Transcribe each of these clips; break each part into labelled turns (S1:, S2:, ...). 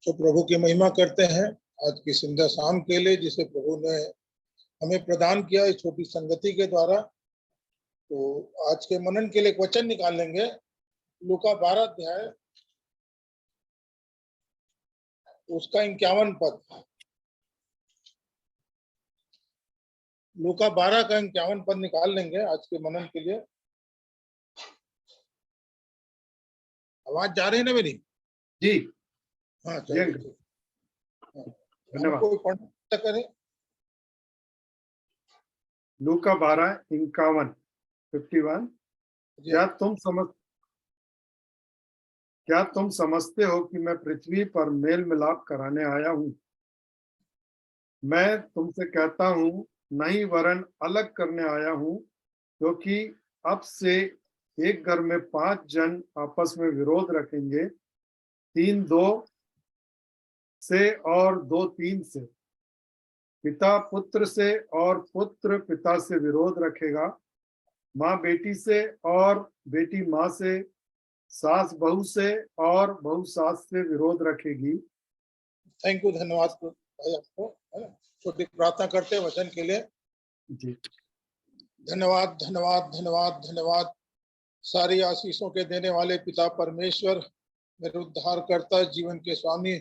S1: तो प्रभु की महिमा करते हैं आज की संध्या शाम के लिए जिसे प्रभु ने हमें प्रदान किया इस छोटी संगति के द्वारा। तो आज के मनन के लिए एक वचन निकाल लेंगे, लूका 12 अध्याय उसका 51 पद। लूका 12 का 51 पद निकाल लेंगे आज के मनन के लिए। आवाज जा रही है ना मेरी?
S2: जी
S1: हाँ चलिए,
S2: धन्यवाद।
S1: कोई पढ़ना करें।
S2: लूका 12:51 क्या तुम समझते हो कि मैं पृथ्वी पर मेल मिलाप कराने आया हूँ? मैं तुमसे कहता हूँ नहीं, वरन अलग करने आया हूँ, क्योंकि अब से एक घर में 5 जन आपस में विरोध रखेंगे, 3 2 से और 2 3 से, पिता पुत्र से और पुत्र पिता से विरोध रखेगा, माँ बेटी से और बेटी माँ से, सास बहू से और बहू सास से विरोध रखेगी।
S1: थैंक यू, धन्यवाद भाई आपको, है ना। छोटी प्रार्थना करते हैं वचन के लिए।
S2: जी
S1: धन्यवाद धन्यवाद धन्यवाद धन्यवाद। सारी आशीषों के देने वाले पिता परमेश्वर, मेरे उद्धारकर्ता, जीवन के स्वामी,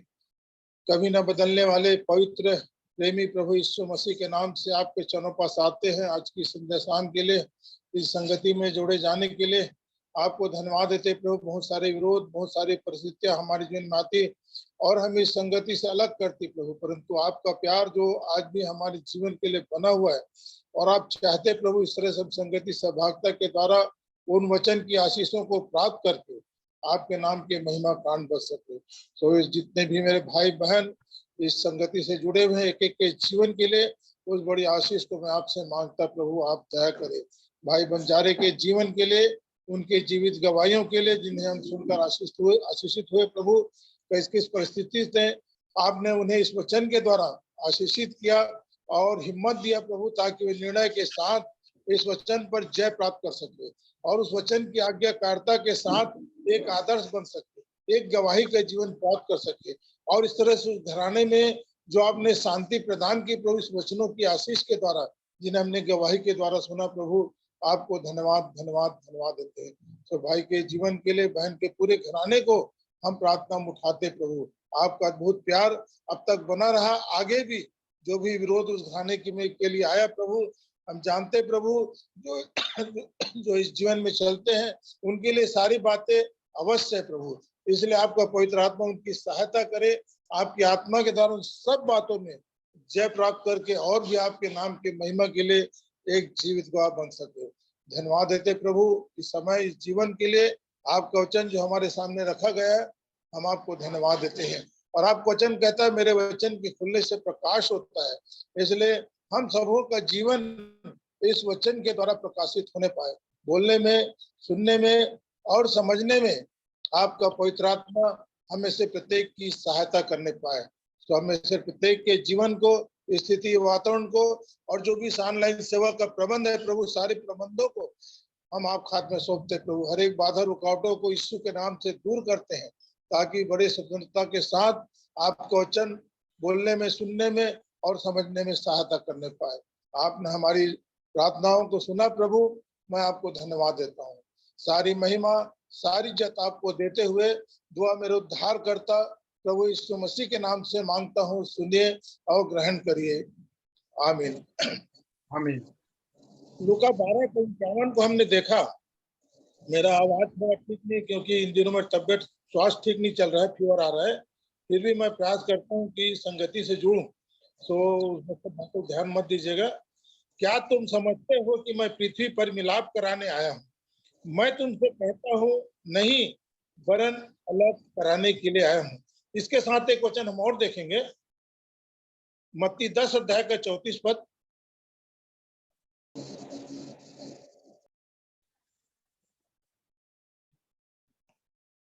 S1: कभी न बदलने वाले पवित्र प्रेमी प्रभु यीशु मसीह के नाम से आपके चरणों पास आते हैं आज की संध्या शाम के लिए, इस संगति में जोड़े जाने के लिए आपको धन्यवाद देते प्रभु। बहुत सारे विरोध, बहुत सारी परिस्थितियां हमारे जीवन में आती और हम इस संगति से अलग करती प्रभु, परंतु आपका प्यार जो आज भी हमारे जीवन के लिए बना हुआ है और आप चाहते प्रभु इस तरह सब संगति सहभागिता के द्वारा उन वचन की आशीषों को प्राप्त करके आपके नाम के महिमा कान बच सके। तो इस जितने भी मेरे भाई बहन इस संगति से जुड़े हुए हैं, एक एक के जीवन के लिए उस बड़ी आशीष को मैं आपसे मांगता प्रभु, आप दया करें। भाई बंजारे के जीवन के लिए, उनके जीवित गवाहियों के लिए जिन्हें हम सुनकर आशीषित हुए प्रभु, किस किस परिस्थिति से आपने उन्हें इस वचन के द्वारा आशीषित किया और हिम्मत दिया प्रभु, ताकि वे निर्णय के साथ इस वचन पर जय प्राप्त कर सके और उस वचन की आज्ञाकारिता के साथ एक आदर्श बन सके, एक गवाही का जीवन प्राप्त कर सके और इस तरह से उस घराने में जो आपने शांति प्रदान की प्रभु इस वचनों की आशीष के द्वारा, जिन्हें हमने गवाही के द्वारा सुना प्रभु, आपको धन्यवाद धन्यवाद धन्यवाद देते हैं। तो भाई के जीवन के लिए, बहन के पूरे घराने को हम प्रार्थना में उठाते प्रभु, आपका अद्भुत प्यार अब तक बना रहा, आगे भी जो भी विरोध उस घराने के लिए आया प्रभु, हम जानते प्रभु जो इस जीवन में चलते हैं उनके लिए सारी बातें अवश्य है प्रभु, इसलिए आपका पवित्र आत्मा उनकी सहायता करे, आपकी आत्मा के द्वारा उन सब बातों में जय प्राप्त करके और भी आपके नाम के महिमा के लिए एक जीवित गवाह बन सके। धन्यवाद देते प्रभु इस समय, इस जीवन के लिए, आपका वचन जो हमारे सामने रखा गया है, हम आपको धन्यवाद देते हैं। और आपका वचन कहता है मेरे वचन के खुलने से प्रकाश होता है, इसलिए हम सबों का जीवन इस वचन के द्वारा प्रकाशित होने पाए, बोलने में, सुनने में और समझने में आपका पवित्र आत्मा हमें से प्रत्येक की सहायता करने पाए। तो हमें से प्रत्येक के जीवन को, स्थिति, वातावरण को और जो भी ऑनलाइन सेवा का प्रबंध है प्रभु, सारे प्रबंधों को हम आप हाथ में सौंपते प्रभु। हर एक बाधा रुकावटों को यीशु के नाम से दूर करते हैं, ताकि बड़े स्वतंत्रता के साथ आपका वचन बोलने में, सुनने में और समझने में सहायता करने पाए। आपने हमारी प्रार्थनाओं को सुना प्रभु, मैं आपको धन्यवाद देता हूँ। सारी महिमा, सारी इज्जत आपको देते हुए दुआ मेरे उद्धार करता प्रभु यीशु मसीह के नाम से मांगता हूँ, सुनिए और ग्रहण करिए, आमीन
S2: आमीन।
S1: लूका 12:51 को हमने देखा। मेरा आवाज थोड़ा ठीक नहीं, क्योंकि इन दिनों में तबियत स्वास्थ्य ठीक नहीं चल रहा है, फीवर आ रहा है, फिर भी मैं प्रयास करता हूँ कि संगति से जुड़ूं, तो बातों ध्यान मत दीजिएगा। क्या तुम समझते हो कि मैं पृथ्वी पर मिलाप कराने आया हूँ? मैं तुमसे कहता हूँ नहीं, वरन अलग कराने के लिए आया हूँ। इसके साथ एक वचन हम और देखेंगे, मत्ती 10 अध्याय का 34 पद।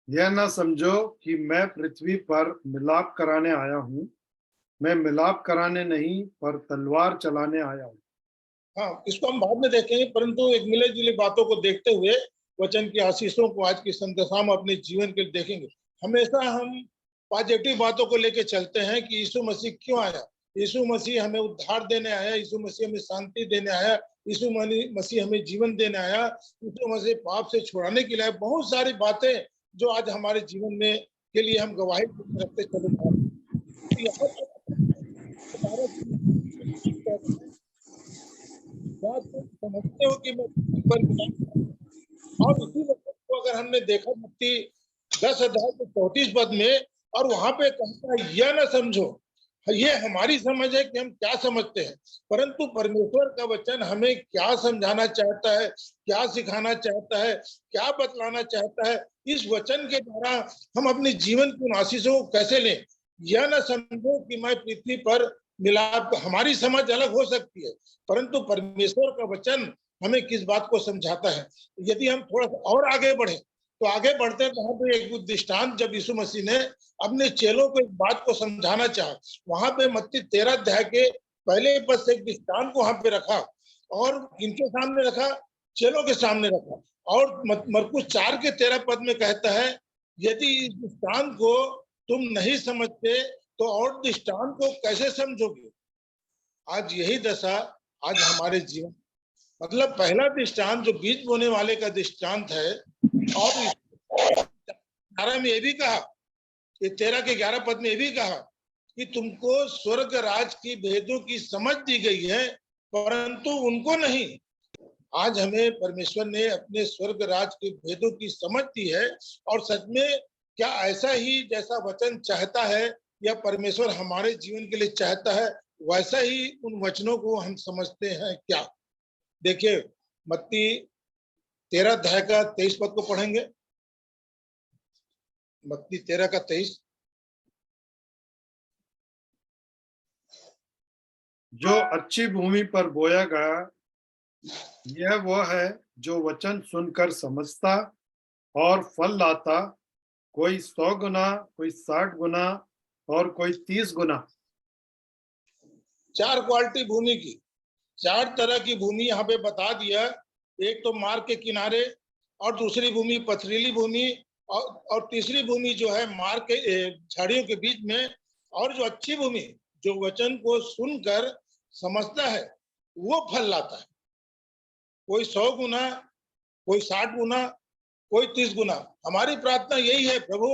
S2: यह न समझो कि मैं पृथ्वी पर मिलाप कराने आया हूँ, मैं मिलाप कराने नहीं पर तलवार चलाने आया हूँ।
S1: हाँ, इसको हम बाद में देखेंगे, परंतु एक मिले जुले बातों को देखते हुए वचन की आशीषों को आज की संदेशा में अपने जीवन के लिए देखेंगे। हमेशा हम पॉजिटिव बातों को लेके चलते हैं कि यीशु मसीह क्यों आया। यीशु मसीह हमें उद्धार देने आया, यीशु मसीह हमें शांति देने आया, यीशु मसीह हमें जीवन देने आया, यीशु मसीह पाप से छुड़ाने के लिए। बहुत सारी बातें जो आज हमारे जीवन में के लिए हम गवाही रखते चले जा रहे हैं। यहाँ हमारा क्या तुम समझते हो कि मैं पर और इसी वक्त को अगर हमने देखा मत्ती 10 अध्याय के 34 पद में, और वहां पे कहता है यह ना समझो, ये हमारी समझ है कि हम क्या समझते हैं, परंतु परमेश्वर का वचन हमें क्या समझाना चाहता है, क्या सिखाना चाहता है, क्या बतलाना चाहता है, इस वचन के द्वारा हम अपने जीवन की आशीषों को कैसे लें। यह ना समझो कि मैं पृथ्वी पर मिलाप, हमारी समझ अलग हो सकती है, परंतु परमेश्वर का वचन हमें किस बात को समझाता है। यदि हम थोड़ा सा और आगे बढ़े तो आगे बढ़ते हैं, वहां पे एक दृष्टांत जब यीशु मसीह ने अपने चेलों को एक बात को समझाना चाहा, वहां पे मत्ती 13 अध्याय के पहले पद से एक दृष्टांत को वहां पे रखा, और किनके सामने रखा? चेलों के सामने रखा। और मरकुस 4 के 13 पद में कहता है, यदि इस दृष्टांत को तुम नहीं समझते तो और दृष्टांत को कैसे समझोगे। आज यही दशा आज हमारे जीवन, मतलब पहला दृष्टांत जो बीज बोने वाले का दृष्टांत है, और 11 में ये भी कहा, ये 13 के 11 पद में ये भी कहा कि तुमको स्वर्ग राज की भेदों की समझ दी गई है, परंतु उनको नहीं। आज हमें परमेश्वर ने अपने स्वर्ग राज के भेदों की समझ दी है, और सच में क्या ऐसा ही जैसा वचन चाहता है या परमेश्वर हमारे जीवन के लिए चाहता है, वैसा ही उन वचनों को हम समझते हैं क्या। देखिए मत्ती 13 अध्याय का 23 पद को पढ़ेंगे। मत्ती 13 का 23।
S2: जो अच्छी भूमि पर बोया गया यह वो है जो वचन सुनकर समझता और फल लाता, कोई 100 गुना, कोई 60 गुना और कोई 30 गुना।
S1: 4 क्वालिटी भूमि की, 4 तरह की भूमि यहाँ पे बता दिया। एक तो मार्ग के किनारे, और दूसरी भूमि पथरीली भूमि, और तीसरी भूमि जो है मार्ग के झाड़ियों के बीच में, और जो अच्छी भूमि जो वचन को सुनकर समझता है वो फल लाता है। कोई 100 गुना, कोई 60 गुना, कोई 30 गुना। हमारी प्रार्थना यही है, प्रभु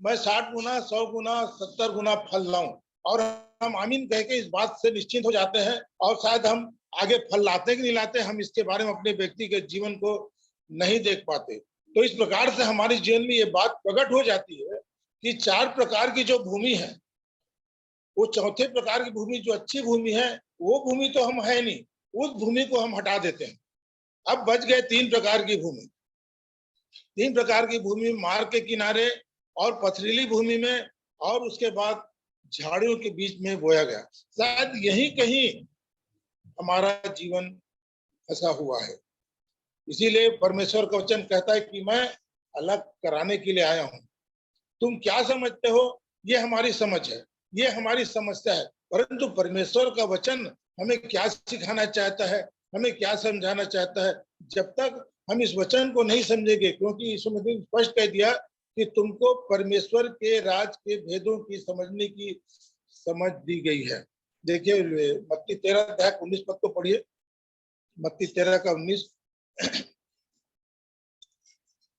S1: मैं 60 गुना, 100 गुना, 70 गुना फल लाऊं, और हम आमीन कह के इस बात से निश्चिंत हो जाते हैं। और शायद हम आगे फल लाते कि नहीं लाते, हम इसके बारे में अपने व्यक्ति के जीवन को नहीं देख पाते। तो इस प्रकार से हमारे जीवन में ये बात प्रकट हो जाती है कि 4 प्रकार की जो भूमि है, वो चौथे प्रकार की भूमि जो अच्छी भूमि है, वो भूमि तो हम है नहीं, उस भूमि को हम हटा देते हैं। अब बच गए 3 प्रकार की भूमि। 3 प्रकार की भूमि मार्ग के किनारे, और पथरीली भूमि में, और उसके बाद झाड़ियों के बीच में बोया गया। शायद यही कहीं हमारा जीवन फंसा हुआ है। इसीलिए परमेश्वर का वचन कहता है कि मैं अलग कराने के लिए आया हूं। तुम क्या समझते हो, ये हमारी समझ है, ये हमारी समस्या है, परंतु परमेश्वर का वचन हमें क्या सिखाना चाहता है, हमें क्या समझाना चाहता है, जब तक हम इस वचन को नहीं समझेंगे। क्योंकि यीशु मसीह ने स्पष्ट कह दिया कि तुमको परमेश्वर के राज के भेदों की समझने की समझ दी गई है। देखिए मत्ती 13 अध्याय 19 पद को पढ़िए। मत्ती 13 का 19।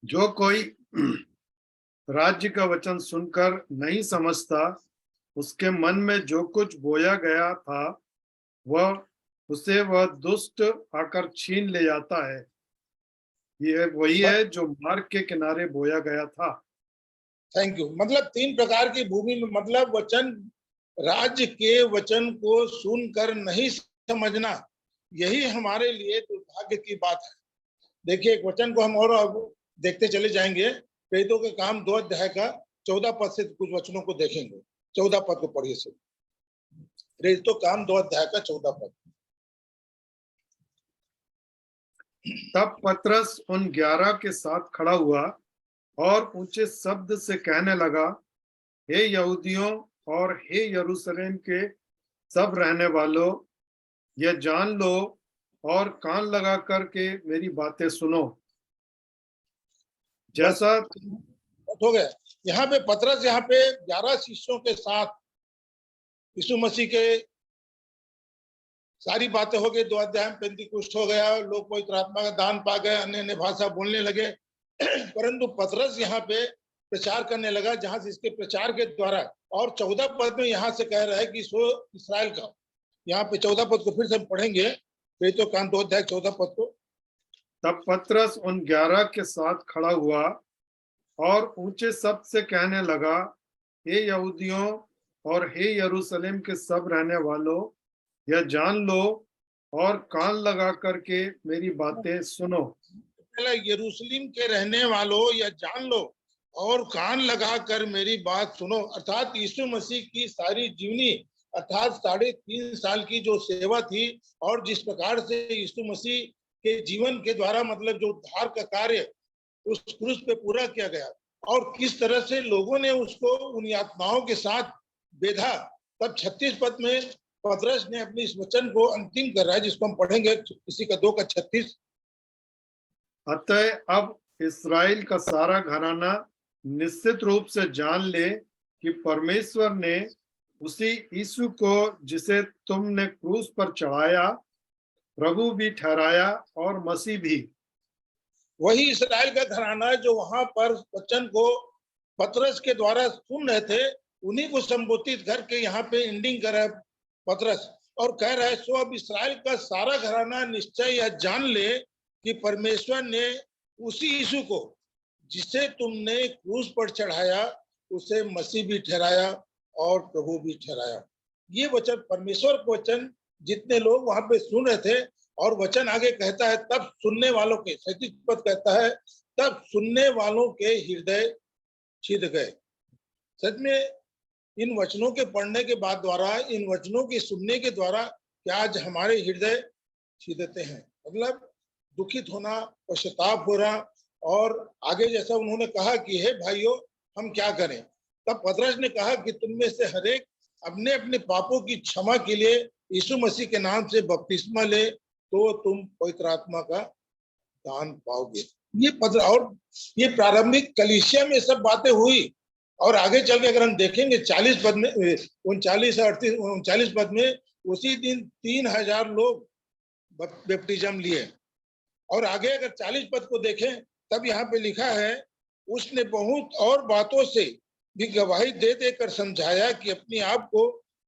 S2: जो कोई राज्य का वचन सुनकर नहीं समझता, उसके मन में जो कुछ बोया गया था वह दुष्ट आकर छीन ले जाता है। ये वही है जो मार्ग के किनारे बोया गया था।
S1: Thank you. मतलब 3 प्रकार की भूमि में, मतलब वचन, राज्य के वचन को सुनकर नहीं समझना, यही हमारे लिए दुर्भाग्य की बात है। देखिए एक वचन को हम और देखते चले जाएंगे। प्रेरितों के काम 2 अध्याय का 14 पद से कुछ वचनों को देखेंगे। 14 पद को पढ़िए से। प्रेरितों काम 2 अध्याय का 14 पद।
S2: तब पतरस उन 11 के साथ खड़ा हुआ और ऊंचे शब्द से कहने लगा, हे यहूदियों और हे यरूशलेम के सब रहने वालों, यह जान लो और कान लगा करके मेरी बातें सुनो। जैसा
S1: हो गया। यहाँ पे पतरस यहाँ पे 11 शिष्यों के साथ यीशु मसीह के सारी बातें हो गई। 2 अध्याय में पेंतीकोस्त हो गया, लोग पवित्र आत्मा का दान पा गए, अन्य अन्य भाषा बोलने लगे। परंतु पतरस यहाँ पे प्रचार करने लगा, जहां से इसके प्रचार के द्वारा, और 14 पद में यहाँ से कह रहा है कि सो इस्राएल का, यहाँ पे 14 पद को फिर से हम पढ़ेंगे, तो कान 2 अध्याय 14 पद को।
S2: तब पतरस उन 11 के साथ खड़ा हुआ और ऊंचे शब्द से कहने लगा, हे यहूदियों और हे यरूशलेम के सब रहने वालों, यह जान लो और कान लगा करके मेरी बातें सुनो।
S1: पहले यरूशलेम के रहने वालों, यह जान लो और कान लगा कर मेरी बात सुनो। अर्थात यीशु मसीह की सारी जीवनी, अर्थात 3.5 साल की जो सेवा थी, और जिस प्रकार से यीशु मसीह के जीवन के द्वारा मतलब जो उद्धार का कार्य उस क्रूस पे पूरा किया गया, और किस तरह से लोगों ने उसको उन यातनाओं के साथ बेधा। तब 36 पद में पतरस ने अपने इस वचन को अंतिम कर रहा है, जिसको हम पढ़ेंगे, इसी का 2 का 36।
S2: अतः अब इस्राएल का सारा घराना निश्चित रूप से जान ले कि परमेश्वर ने उसी यीशु को, जिसे तुमने क्रूस पर चढ़ाया, प्रभु भी ठहराया और मसीह भी।
S1: वही इस्राएल का घराना जो वहां पर वचन को पतरस के द्वारा सुन रहे थे, उन्हीं को संबोधित करके यहाँ पे एंडिंग कर रहा है पतरस, और कह रहा है, सो अब इस्राएल का सारा घराना निश्चय यह जान ले कि परमेश्वर ने उसी यीशु को, जिसे तुमने क्रूस पर चढ़ाया, उसे मसीह भी ठहराया और प्रभु भी ठहराया। ये वचन, परमेश्वर का वचन, जितने लोग वहां पे सुन रहे थे, और वचन आगे कहता है, तब सुनने वालों के, 37 पद कहता है, तब सुनने वालों के हृदय छिद गए। सच में इन वचनों के पढ़ने के बाद द्वारा, इन वचनों के सुनने के द्वारा क्या आज हमारे हृदय छिदते हैं? मतलब दुखित होना, पश्चाताप हो रहा, और आगे जैसा उन्होंने कहा कि हे भाइयों, हम क्या करें? तब पतरस ने कहा कि तुम में से हरेक अपने अपने पापों की क्षमा के लिए यीशु मसीह के नाम से बपतिस्मा ले, तो तुम पवित्र आत्मा का दान पाओगे। ये पत्र, और ये प्रारंभिक कलीसिया में सब बातें हुई, और आगे चल के अगर हम देखेंगे 40 पद में, 39 पद में, उसी दिन 3000 लोग बैप्टिज्म लिए। और आगे अगर 40 पद को देखें, तब यहाँ पे लिखा है, उसने बहुत और बातों से भी गवाही दे देकर समझाया कि अपने आप को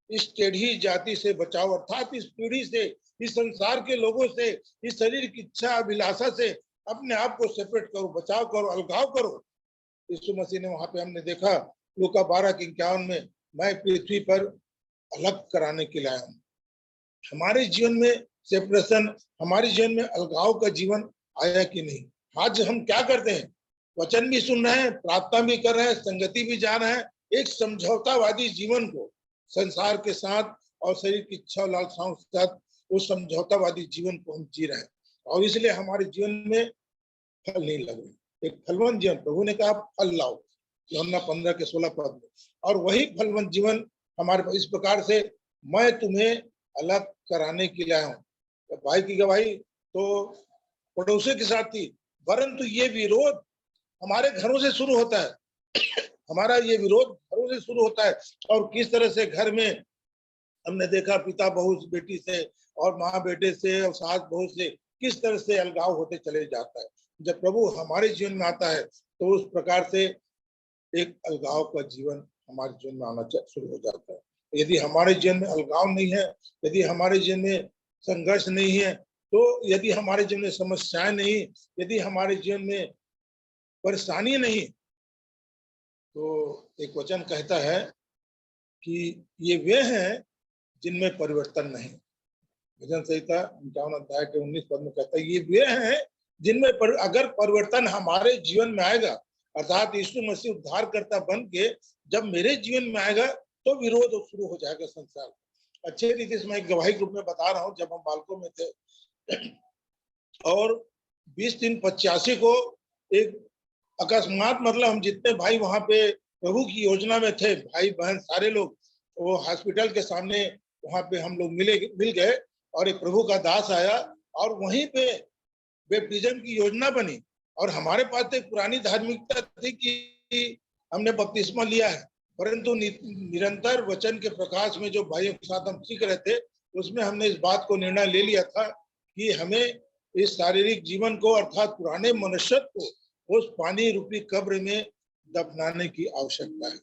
S1: इस टेढ़ी जाति से बचाओ, अर्थात इस पीढ़ी से, इस संसार के लोगों से, इस शरीर की इच्छा अभिलाषा से अपने आप को सेपरेट करो, बचाव करो, अलगाव करो। यीशु मसीह ने वहां पे हमने देखा, लूका 12:51 में, मैं पृथ्वी पर अलग कराने के लिए आया हूँ। हमारे जीवन में सेपरेशन, हमारे जीवन में अलगाव का जीवन आया कि नहीं? आज हम क्या करते हैं? वचन भी सुन रहे हैं, प्रार्थना भी कर रहे हैं, संगति भी जा रहे हैं, एक समझौतावादी जीवन को संसार के साथ और शरीर की इच्छा लालसाओं के साथ, उस समझौतावादी जीवन को हम जी रहे हैं, और इसलिए हमारे जीवन में फल नहीं लग रहे। एक फलवंत जीवन, प्रभु ने कहा फल लाओ, यूहन्ना 15 के 16 पद में, और वही फलवंत जीवन हमारे इस प्रकार से, मैं तुम्हें अलग कराने के लिए आया हूँ। तो भाई की गवाही तो पड़ोसियों के साथ थी, परंतु ये विरोध हमारे घरों से शुरू होता है। हमारा ये विरोध घरों से शुरू होता है, और किस तरह से घर में हमने देखा, पिता बहू बेटी से, और माँ बेटे से, और सास बहू से, किस तरह से अलगाव होते चले जाता है। जब प्रभु हमारे जीवन में आता है, तो उस प्रकार से एक अलगाव का जीवन हमारे जीवन में आना शुरू हो जाता है। यदि हमारे जीवन में अलगाव नहीं है, यदि हमारे जीवन में संघर्ष नहीं है, तो यदि हमारे जीवन में समस्याएं नहीं, यदि हमारे जीवन में परेशानी नहीं, तो एक वचन कहता है कि ये वे हैं जिनमें परिवर्तन नहीं। भजन संहिता 51 अध्याय के 19 पद में कहता है, ये वे हैं जिनमें अगर परिवर्तन हमारे जीवन में आएगा, अर्थात यीशु मसीह उद्धारकर्ता बन के जब मेरे जीवन में आएगा, तो विरोध शुरू हो जाएगा संसार। अच्छे रीति से मैं एक गवाही के रूप में बता रहा हूँ। जब हम बालकों में थे, और 20/3/85 को एक अकस्मात, मतलब हम जितने भाई वहां पे प्रभु की योजना में थे, भाई बहन सारे लोग, वो हॉस्पिटल के सामने वहां पे हम लोग मिल गए, और एक प्रभु का दास आया, और वहीं पे बैप्टिज्म की योजना बनी। और हमारे पास एक पुरानी धार्मिकता थी कि हमने बपतिस्मा लिया है, परंतु निरंतर वचन के प्रकाश में जो भाइयों के साथ हम सीख रहे थे, उसमें हमने इस बात को निर्णय ले लिया था कि हमें इस शारीरिक जीवन को अर्थात पुराने मनुष्यत्व को उस पानी रूपी कब्र में दफनाने की आवश्यकता है।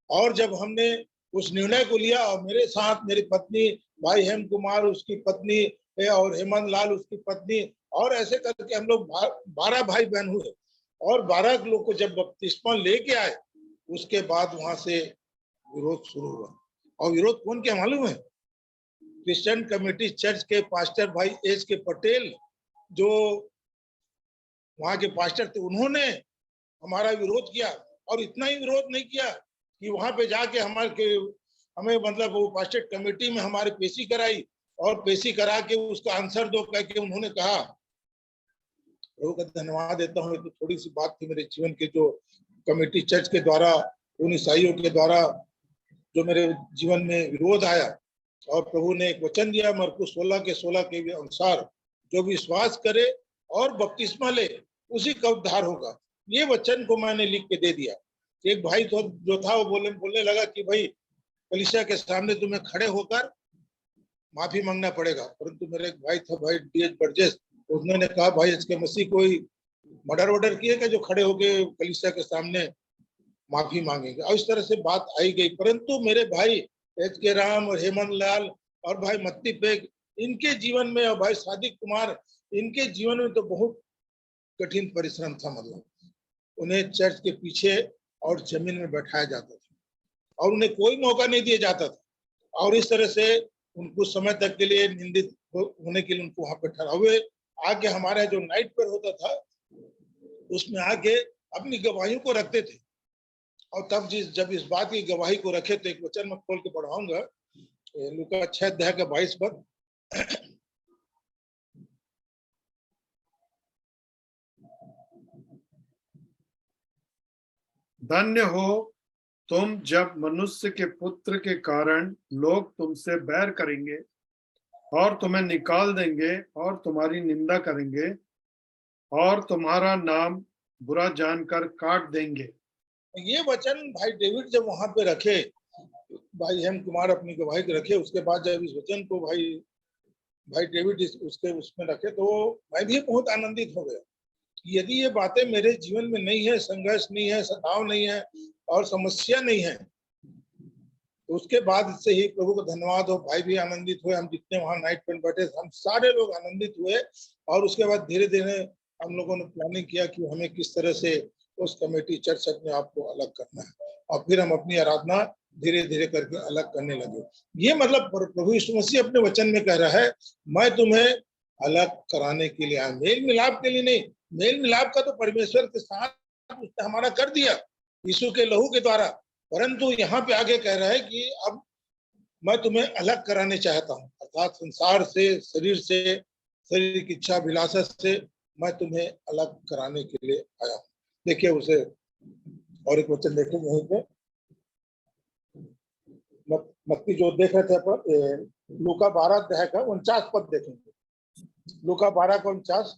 S1: और जब हमने उस निर्णय को लिया, और मेरे साथ मेरी पत्नी भाई हेम कुमार, उसकी पत्नी और हेमंत लाल उसकी पत्नी, और ऐसे करके हम लोग 12 भाई बहन हुए, और 12 लोग को जब बपतिस्मा लेके आए, उसके बाद वहां से विरोध शुरू हुआ। और विरोध कौन क्या मालूम है? क्रिश्चियन कमेटी चर्च के पास्टर भाई एच के पटेल, जो वहां के पास्टर थे, उन्होंने हमारा विरोध किया। और इतना ही विरोध नहीं किया कि वहां पे जाके हमें मतलब वो पास्टर कमेटी में हमारी पेशी कराई, और पेशी करा के उसका आंसर दो कह के उन्होंने कहा। प्रभु का धन्यवाद देता हूँ। तो थोड़ी सी बात थी मेरे जीवन के, जो कमेटी चर्च के द्वारा, उन ईसाइयों के द्वारा जो मेरे जीवन में विरोध आया, और प्रभु ने एक वचन दिया मरकुस 16 के अनुसार, जो विश्वास करे और बपतिस्मा ले उसी का उद्धार होगा। ये वचन को मैंने लिख के दे दिया। एक भाई तो जो था वो बोलने लगा कि भाई कलीसिया के सामने तुम्हें खड़े होकर माफी मांगना पड़ेगा। परंतु मेरे एक भाई था, भाई डीएच बर्जेस, उन्होंने कहा भाई इसके मसीह कोई मर्डर किए क्या जो खड़े होके कलीसिया के सामने माफी मांगेंगे? और इस तरह से बात आई गई। परंतु मेरे भाई एच के राम और हेमंत लाल और भाई मत्ती पेग, इनके जीवन में, और भाई सादिक कुमार, इनके जीवन में तो बहुत कठिन परिश्रम था। मतलब उन्हें चर्च के पीछे और जमीन में बैठाया जाता था, और उन्हें कोई मौका नहीं दिया जाता था, और इस तरह से उनको समय तक के लिए निंदित होने के लिए उनको वहां पर ठहरा हुए आके हमारा जो नाइट पर होता था, उसमें आके अपनी गवाहियों को रखते थे। और तब जब इस बात की गवाही को रखे, तो एक वचन में खोल के पढ़ाऊंगा, लूका 6:22 पर।
S2: धन्य हो तुम जब मनुष्य के पुत्र के कारण लोग तुमसे बैर करेंगे और तुम्हें निकाल देंगे और तुम्हारी निंदा करेंगे और तुम्हारा नाम बुरा जानकर काट देंगे।
S1: ये वचन भाई डेविड जब वहां पे रखे, भाई हेम कुमार अपनी गवाही के रखे, उसके बाद जब इस वचन को भाई डेविड उसमें रखे, तो मैं भी बहुत आनंदित हो गया। यदि ये बातें मेरे जीवन में नहीं है, संघर्ष नहीं है, सताव नहीं है और समस्या नहीं है, तो उसके बाद से ही प्रभु को धन्यवाद हो, भाई भी आनंदित हुए, हम जितने वहां नाइट पर बैठे हम सारे लोग आनंदित हुए। और उसके बाद धीरे धीरे हम लोगों ने प्लानिंग किया कि हमें किस तरह से उस कमेटी चर्च अपने आप को अलग करना है, और फिर हम अपनी आराधना धीरे धीरे करके अलग करने लगे। ये मतलब प्रभु यीशु मसीह अपने वचन में कह रहा है, मैं तुम्हें अलग कराने के लिए आया, मेल मिलाप के लिए नहीं। मेल मिलाप का तो परमेश्वर के साथ उसने हमारा कर दिया यीशु के लहू के द्वारा, परंतु यहाँ पे आगे कह रहा है कि अब मैं तुम्हें अलग कराने चाहता हूँ, अर्थात संसार से, शरीर से, शरीर की इच्छा विलासा से मैं तुम्हें अलग कराने के लिए आया हूँ। देखिए उसे और एक वचन देखेंगे यहीं पे, मत्ती जो देख रहे थे पर लूका 12 का 49 पद देखेंगे। लूका 12 का 49।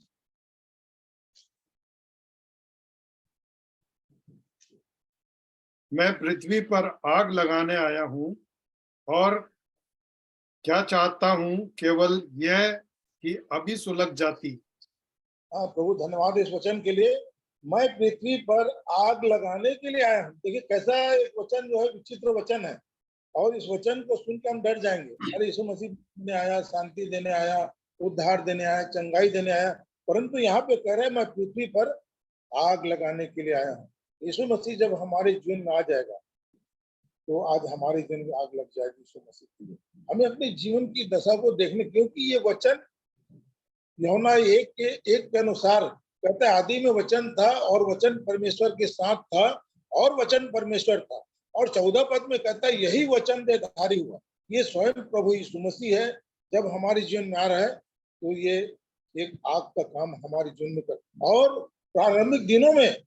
S2: मैं पृथ्वी पर आग लगाने आया हूं और क्या चाहता हूं केवल यह कि अभी सुलग जाती।
S1: हाँ प्रभु धन्यवाद इस वचन के लिए। मैं पृथ्वी पर आग लगाने के लिए आया हूँ। देखिए कैसा एक वचन जो है, विचित्र वचन है, और इस वचन को सुन के हम डर जाएंगे। अरे यीशु मसीह ने आया, शांति देने आया, उद्धार देने आया, चंगाई देने आया, परंतु यहाँ पे कह रहे हैं मैं पृथ्वी पर आग लगाने के लिए आया हूँ। यीशु मसीह जब हमारे जीवन में आ जाएगा, तो आज हमारे जीवन में आग लग जाएगी यीशु मसीह के लिए। हमें अपने जीवन की दशा को देखने, क्योंकि ये वचन यूहन्ना 1 के अनुसार कहता है, आदि में वचन था और वचन परमेश्वर के साथ था और वचन परमेश्वर था। और 14 पद में कहता है यही वचन देहधारी हुआ। ये स्वयं प्रभु यीशु मसीह है। जब हमारे जीवन में आ रहा है, तो ये एक आग का काम हमारे जीवन में कर। और प्रारंभिक दिनों में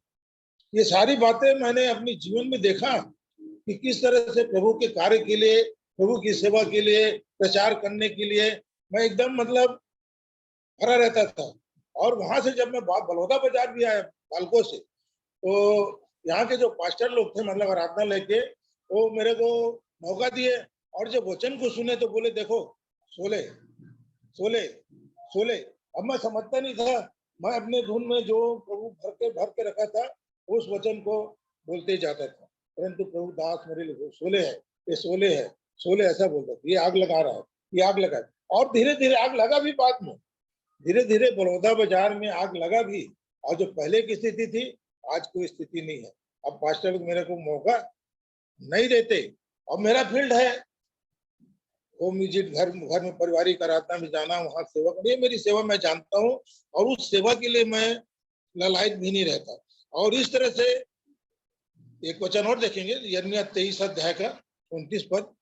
S1: ये सारी बातें मैंने अपने जीवन में देखा कि किस तरह से प्रभु के कार्य के लिए, प्रभु की सेवा के लिए, प्रचार करने के लिए मैं एकदम मतलब भरा रहता था। और वहां से जब मैं बलौदा बाजार भी आया बालकों से, तो यहाँ के जो पास्टर लोग थे, मतलब आराधना लेके, वो मेरे को मौका दिए और जब वचन को सुने तो बोले देखो, सोले सोले सोले। अब मैं समझता नहीं था, मैं अपने धुन में जो प्रभु भर के रखा था उस वचन को बोलते ही जाता था, परंतु प्रभु दास मेरे लिए सोले है, ये सोले है, सोले ऐसा बोलता था, ये आग लगा रहा है, ये आग लगा है। और धीरे धीरे आग लगा भी, बाद में धीरे धीरे बड़ौदा बाजार में आग लगा भी, और जो पहले की स्थिति थी आज कोई स्थिति नहीं है। अब पास्टर लोग मेरे को मौका नहीं देते, और मेरा फील्ड है होम विजिट, घर घर में पारिवारिक आराधना में जाना, वहां सेवा करनी, ये मेरी सेवा मैं जानता हूँ, और उस सेवा के लिए मैं ललायत भी नहीं रहता। और इस तरह से एक वचन और देखेंगे, यिर्मयाह 23 अध्याय का 29 पद।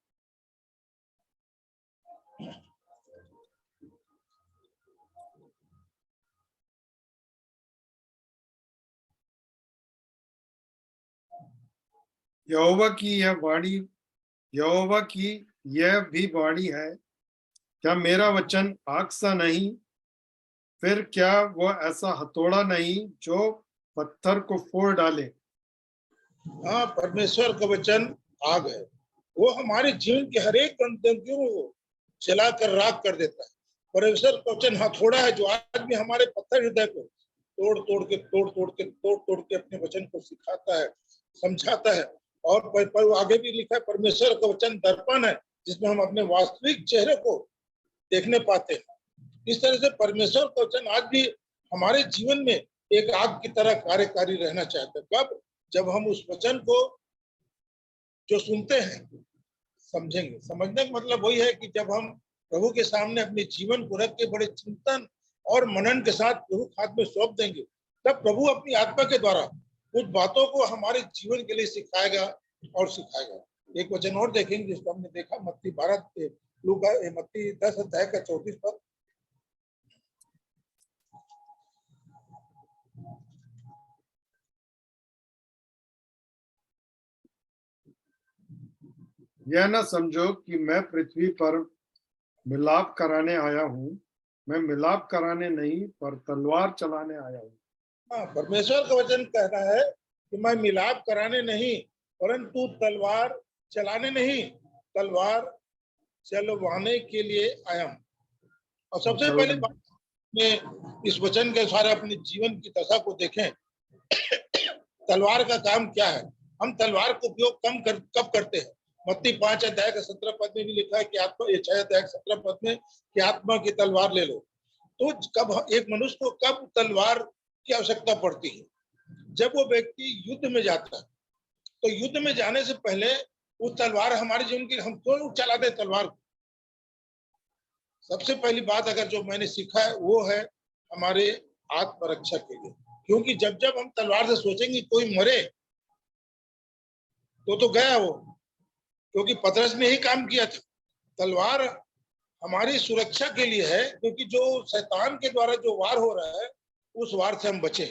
S2: यहोवा की यह वाणी, यहोवा की यह भी वाणी है, क्या मेरा वचन आग सा नहीं, फिर क्या वह ऐसा हथौड़ा नहीं जो पत्थर को फोड़ डाले।
S1: हाँ, परमेश्वर का वचन आग है, वो हमारे जीवन के हर एक गंतव्यों को जलाकर राख कर देता है। परमेश्वर का वचन हथौड़ा है जो आज भी हमारे पत्थर हृदय को तोड़ तोड़ के अपने वचन को सिखाता है, समझाता है। और पर आगे भी लिखा है, परमेश्वर का वचन दर्पण है जिसमें हम अपने वास्तविक चेहरे को देखने पाते हैं। इस तरह से परमेश्वर का वचन आज भी हमारे जीवन में एक आग की तरह कार्यकारी रहना चाहता है। कब? जब हम उस वचन को जो सुनते हैं समझेंगे। समझने का मतलब वही है कि जब हम प्रभु के सामने अपने जीवन को रख के बड़े चिंतन और मनन के साथ प्रभु के हाथ में सौंप देंगे, तब प्रभु अपनी आत्मा के द्वारा कुछ बातों को हमारे जीवन के लिए सिखाएगा और सिखाएगा। एक वचन और देखेंगे जिसको हमने देखा, मत्ती 12 लूका मत्ती 10 अध्याय का 34 पद।
S2: यह न समझो कि मैं पृथ्वी पर मिलाप कराने आया हूँ, मैं मिलाप कराने नहीं पर तलवार चलाने आया हूँ।
S1: हाँ, परमेश्वर का वचन कह रहा है कि मैं मिलाप कराने नहीं, परंतु तलवार चलाने नहीं, तलवार चलवाने के लिए आया हूँ। और सबसे पहले बात में इस वचन के अनुसार अपने जीवन की दशा को देखें। तलवार का काम क्या है? हम तलवार का उपयोग कब करते हैं? मत्ती 5 अध्याय का 17 पद में भी लिखा है कि आत्मा, 6 अध्याय का 17 पद में कि आत्मा की तलवार ले लो। तो कब एक मनुष्य को कब तलवार की आवश्यकता पड़ती है? जब वो व्यक्ति युद्ध में जाता है। तो युद्ध में जाने से पहले वो तलवार हमारे जीवन की, हम क्यों चलाते तलवार? सबसे पहली बात अगर जो मैंने सीखा है वो है हमारे आत्मरक्षा के लिए। क्योंकि जब जब हम तलवार से सोचेंगे कोई मरे तो गया वो, क्योंकि पतरस ने ही काम किया था। तलवार हमारी सुरक्षा के लिए है, क्योंकि जो शैतान के द्वारा जो वार हो रहा है उस वार से हम बचे,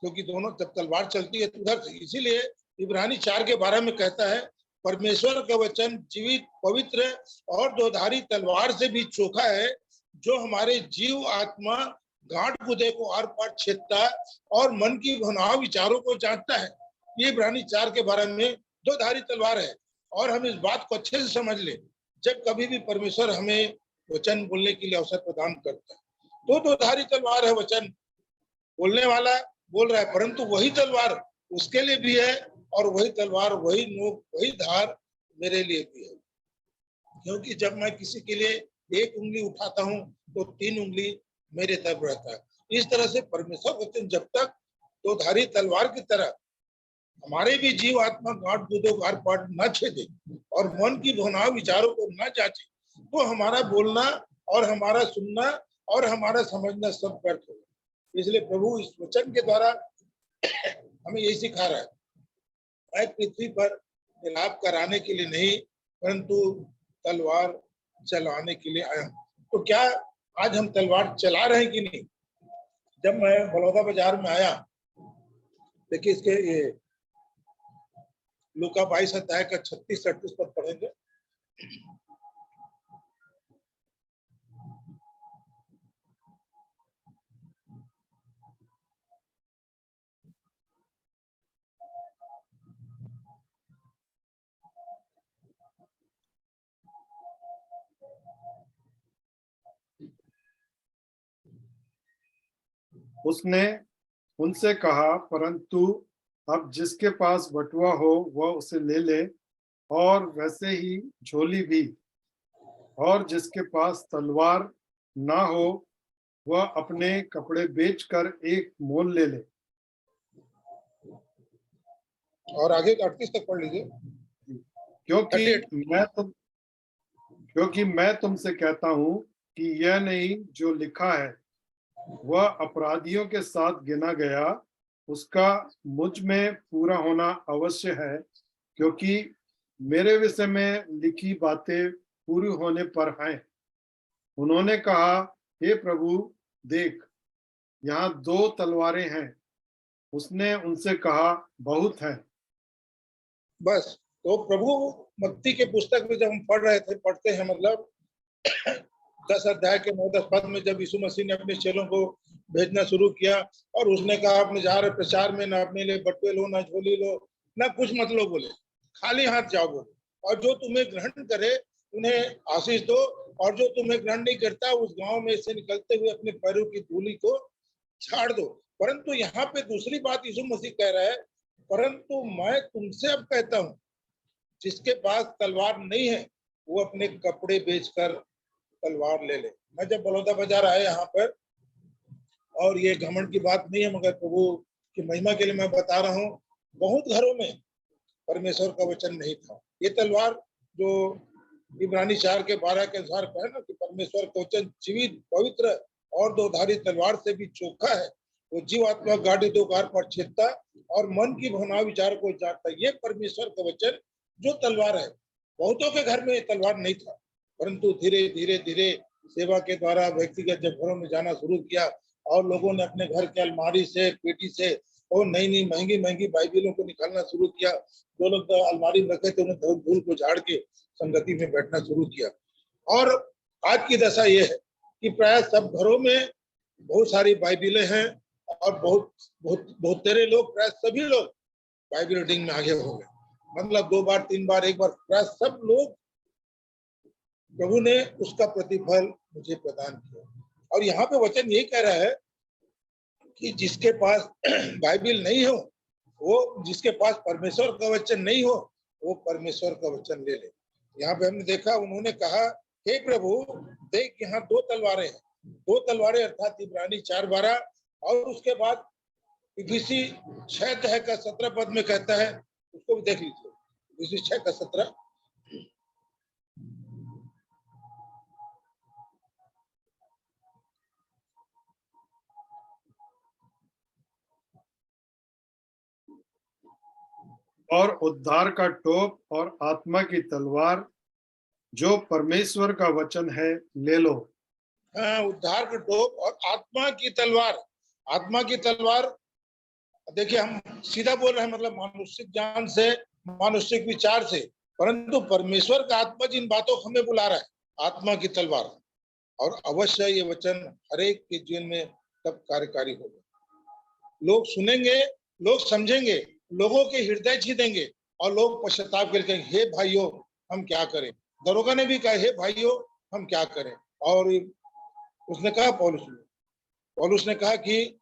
S1: क्योंकि दोनों जब तलवार चलती है तो उधर से। इसीलिए इब्रानी 4 के 12 में कहता है, परमेश्वर का वचन जीवित, पवित्र और दोधारी तलवार से भी चोखा है, जो हमारे जीव, आत्मा, गांठ गुदे को आर पार छेदता है और मन की भावनाओं, विचारों को जांचता है। ये इब्रानी 4 के 12 में दो धारी तलवार है। और हम इस बात को अच्छे से समझ ले, जब कभी भी परमेश्वर हमें वचन बोलने के लिए अवसर प्रदान करता है तो दो धारी तलवार है। वचन बोलने वाला बोल रहा है, परंतु वही तलवार उसके लिए भी है, और वही तलवार, वही नोक, वही धार मेरे लिए भी है। क्योंकि जब मैं किसी के लिए एक उंगली उठाता हूं तो 3 उंगली मेरे तरफ रहता है। इस तरह से परमेश्वर वचन जब तक दो धारी तलवार की तरह हमारे भी जीव, आत्मा, गांठ गुदों को आर पार न छेदे और मन की भावनाओं, विचारों को न जांचे, तो हमारा बोलना और हमारा सुनना और हमारा समझना सब व्यर्थ होगा। इसलिए प्रभु इस वचन के द्वारा हमें यही सिखा रहा है, मैं पृथ्वी पर मिलाप कराने के लिए नहीं, परंतु तलवार चलाने के लिए आया हूँ। तो क्या आज हम तलवार चला रहे हैं कि नहीं? जब मैं बड़ौदा बाजार में आया, देखिए इसके ये लूका 22 अध्याय का 36-38 पद पढ़ेंगे।
S2: उसने उनसे कहा, परंतु अब जिसके पास बटुआ हो वह उसे ले ले, और वैसे ही झोली भी। और जिसके पास तलवार ना हो वह अपने कपड़े बेचकर एक मोल ले ले।
S1: और आगे 38 तक पढ़ लीजिए।
S2: क्योंकि
S1: 38।
S2: मैं तुमसे कहता हूं कि यह नहीं जो लिखा है वह अपराधियों के साथ गिना गया, उसका मुझ में पूरा होना अवश्य है। क्योंकि मेरे विषय में लिखी बातें पूरी होने पर हैं। उन्होंने कहा, हे प्रभु, देख, यहाँ 2 तलवारें हैं। उसने उनसे कहा, बहुत है।
S1: बस, तो प्रभु मत्ती के पुस्तक में जब हम पढ़ते हैं मतलब 10 अध्याय के 9-10 पद में जब यीशु मसीह ने अपने चेलों को भेजना शुरू किया और उसने कहा, अपने जा रहे प्रचार में ना अपने लिए बटुए लो, ना झोली लो, ना कुछ मत लो, बोले खाली हाथ जाओ बोले, और जो तुम्हें ग्रहण करे उन्हें आशीष दो, और जो तुम्हें ग्रहण नहीं करता उस गांव में से निकलते हुए अपने पैरों की धूली को छाड़ दो। परंतु यहाँ पे दूसरी बात यीशु मसीह कह रहा है, परंतु मैं तुमसे अब कहता हूं, जिसके पास तलवार नहीं है वो अपने कपड़े बेचकर तलवार ले ले। मैं जब बड़ौदा बाजार आया यहाँ पर, और ये घमंड की बात नहीं है मगर प्रभु की महिमा के लिए मैं बता रहा हूँ, बहुत घरों में परमेश्वर का वचन नहीं था। ये तलवार जो इब्रानी 4:12 के अनुसार कहा ना कि परमेश्वर का वचन जीवित, पवित्र और दोधारी तलवार से भी चोखा है, वो जीव आत्मा गाड़ी 2 गार पर छेदता और मन की भावना विचार को जानता। ये परमेश्वर का वचन जो तलवार है। बहुतों के घर में तलवार नहीं था, परंतु धीरे धीरे धीरे सेवा के द्वारा व्यक्तिगत जब घरों में जाना शुरू किया और लोगों ने अपने घर के अलमारी से, पेटी से और नई नई महंगी महंगी बाइबिलों को निकालना शुरू किया। जो लोग अलमारी में रखे थे उन्हें धूल को झाड़ के संगति में बैठना शुरू किया। और आज की दशा ये है कि प्राय सब घरों में बहुत सारी बाइबिलें हैं और बहुत बहुत बहुत तेरे लोग, प्राय सभी लोग बाइबल रीडिंग में आगे हो गए। मतलब 2 बार 3 बार 1 बार प्राय सब लोग, प्रभु ने उसका प्रतिफल मुझे प्रदान किया। और यहाँ पे वचन यही कह रहा है कि जिसके पास बाइबिल नहीं हो, वो जिसके पास परमेश्वर का वचन नहीं हो, वो परमेश्वर का वचन ले ले। यहाँ पे हमने देखा, उन्होंने कहा, हे प्रभु देख, यहाँ 2 तलवारें हैं। 2 तलवारें अर्थात इब्रानी 4:12, और उसके बाद इफिसी 6:17 पद में कहता है, उसको भी देख लीजिए। इफिसी 6:17।
S2: और उद्धार का टोप और आत्मा की तलवार जो परमेश्वर का वचन है ले लो।
S1: हाँ, उद्धार का टोप और आत्मा की तलवार। आत्मा की तलवार, देखिए हम सीधा बोल रहे हैं, मतलब मानुषिक ज्ञान से, मानुषिक विचार से, परंतु परमेश्वर का आत्मा जिन बातों को हमें बुला रहा है, आत्मा की तलवार। और अवश्य ये वचन हरेक के जीवन में तब कार्यकारी होगा। लोग सुनेंगे, लोग समझेंगे, लोगों के हृदय जीतेंगे और लोग पश्चाताप करके कहेंगे, हे भाइयों हम क्या करें। दरोगा ने भी कहा, हे भाइयों हम क्या करें। और उसने कहा, पौलुस ने कहा कि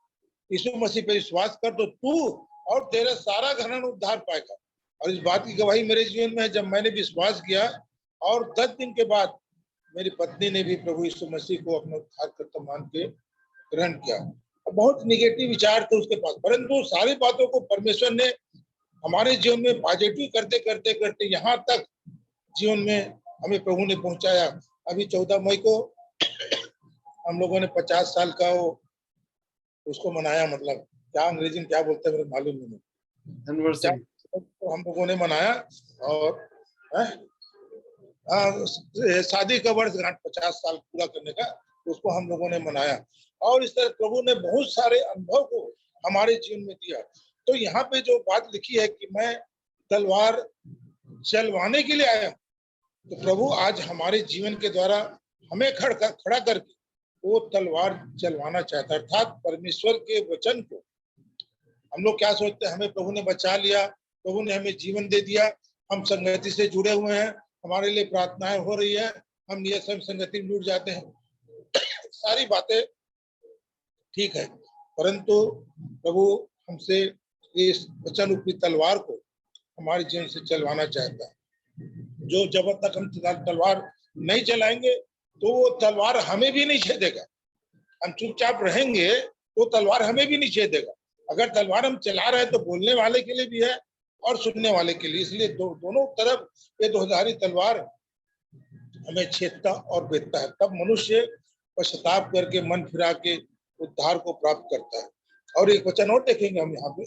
S1: यीशु मसीह पे विश्वास कर तो तू और तेरा सारा घराना उद्धार पाएगा। और इस बात की गवाही मेरे जीवन में है, जब मैंने विश्वास किया और 10 दिन के बाद मेरी पत्नी ने भी प्रभु यीशु मसीह को अपना उद्धारकर्ता मान के ग्रहण किया। बहुत निगेटिव विचार थे उसके पास, परंतु सारी बातों को परमेश्वर ने हमारे जीवन में पॉजिटिव करते करते करते यहाँ तक जीवन में हमें प्रभु ने पहुंचाया। अभी 14 मई को हम लोगों ने 50 साल का वो उसको मनाया, मतलब क्या अंग्रेजी में क्या बोलते हैं मेरे मालूम नहीं,
S2: एनिवर्सरी
S1: तो हम लोगों ने मनाया। और शादी का वर्षगांठ 50 साल पूरा करने का, उसको हम लोगों ने मनाया। और इस तरह प्रभु ने बहुत सारे अनुभव को हमारे जीवन में दिया। तो यहाँ पे जो बात लिखी है कि मैं तलवार चलवाने के लिए आया, तो प्रभु आज हमारे जीवन के द्वारा हमें खड़ा करके वो तलवार चलवाना चाहता है, अर्थात परमेश्वर के वचन को। हम लोग क्या सोचते हैं, हमें प्रभु ने बचा लिया, प्रभु ने हमें जीवन दे दिया, हम संगति से जुड़े हुए हैं, हमारे लिए प्रार्थनाएं हो रही है, हम ये सब संगति में जुड़ जाते हैं। सारी बातें ठीक है, परंतु प्रभु हमसे इस वचन रूपी तलवार को हमारे जीवन से चलवाना चाहता है। जो जब तक हम तलवार नहीं चलाएंगे तो वो तलवार हमें भी नहीं छेदेगा। हम चुपचाप रहेंगे तो तलवार हमें भी नहीं छेदेगा। अगर तलवार हम चला रहे हैं तो बोलने वाले के लिए भी है और सुनने वाले के लिए, इसलिए दोनों तरफ ये दोधारी तलवार हमें छेदता और बेचता है। तब मनुष्य पश्चाताप करके मन फिरा के उद्धार को प्राप्त करता है। और एक वचन और देखेंगे हम यहाँ पे,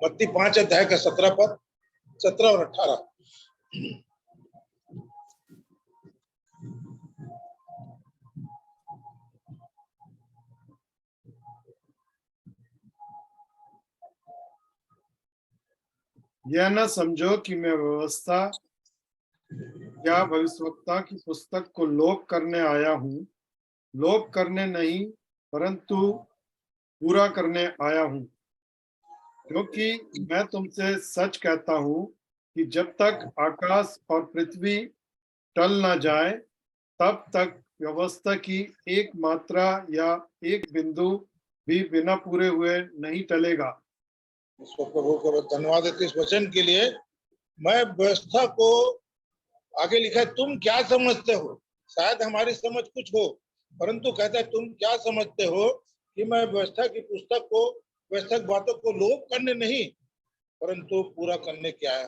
S1: मत्ती 5 अध्याय का 17 पद, 17 और 18।
S2: यह न समझो कि मैं व्यवस्था या भविष्यवक्ता की पुस्तक को लोप करने आया हूँ। लोप करने नहीं परंतु पूरा करने आया हूँ। क्योंकि मैं तुमसे सच कहता हूँ कि जब तक आकाश और पृथ्वी टल ना जाए तब तक व्यवस्था की एक मात्रा या एक बिंदु भी बिना पूरे हुए नहीं टलेगा।
S1: इसको प्रभु को धन्यवाद देते इस वचन के लिए। मैं व्यवस्था को आगे लिखा है, तुम क्या समझते हो। शायद हमारी समझ कुछ हो, परंतु कहता है तुम क्या समझते हो कि मैं व्यवस्था की पुस्तक को, व्यवस्था की बातों को लोप करने नहीं परंतु पूरा करने के आया।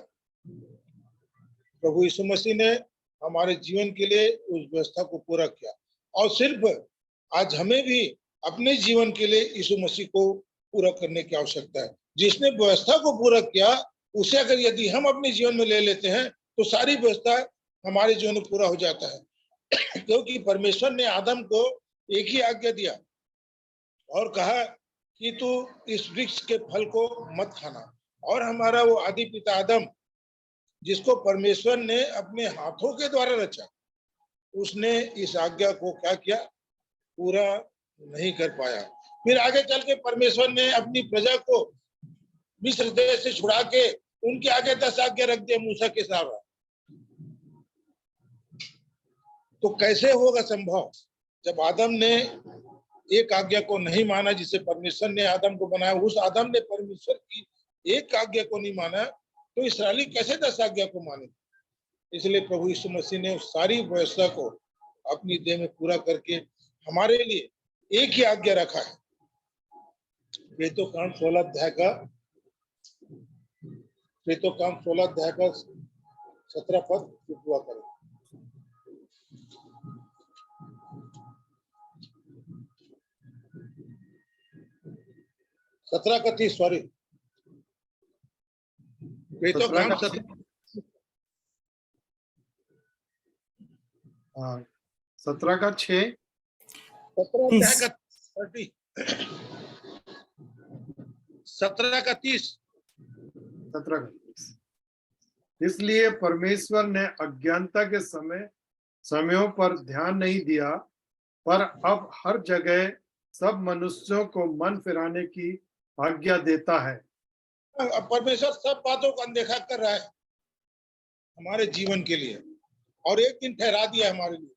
S1: प्रभु यीशु मसीह ने हमारे जीवन के लिए उस व्यवस्था को पूरा किया और सिर्फ आज हमें भी अपने जीवन के लिए यीशु मसीह को पूरा करने की आवश्यकता है। जिसने व्यवस्था को पूरा किया उसे अगर यदि हम अपने जीवन में ले लेते हैं तो सारी व्यवस्था हमारे जीवन में पूरा हो जाता है। क्योंकि परमेश्वर ने आदम को एक ही आज्ञा दिया और कहा कि तू इस वृक्ष के फल को मत खाना। और हमारा वो आदि पिता आदम, जिसको परमेश्वर ने अपने हाथों के द्वारा रचा, उसने इस आज्ञा को क्या किया, पूरा नहीं कर पाया। फिर आगे चल के परमेश्वर ने अपनी प्रजा को मिस्र देश से छुड़ा के उनके आगे 10 आज्ञा रख दिया मूसा के सामने। तो कैसे होगा संभव जब आदम ने एक आज्ञा को नहीं माना जिसे परमेश्वर ने आदम को बनाया, उस आदम ने परमेश्वर की एक आज्ञा को नहीं माना, तो इस्राएली कैसे 10 आज्ञा को माने। इसलिए प्रभु यीशु मसीह ने उस सारी व्यवस्था को अपनी देह में पूरा करके हमारे लिए एक ही आज्ञा रखा है। प्रेरितों 16 अध्याय का 17 पद हुआ करें। 17 का 30, सॉरी, प्रेरितों
S2: 17 का 6,
S1: 17 अध्याय का 30, 17 का 30।
S2: इसलिए परमेश्वर ने अज्ञानता के समयों पर ध्यान नहीं दिया, पर अब हर जगह सब मनुष्यों को मन फिराने की आज्ञा देता है।
S1: परमेश्वर सब बातों को अनदेखा कर रहा है हमारे जीवन के लिए, और एक दिन ठहरा दिया हमारे लिए,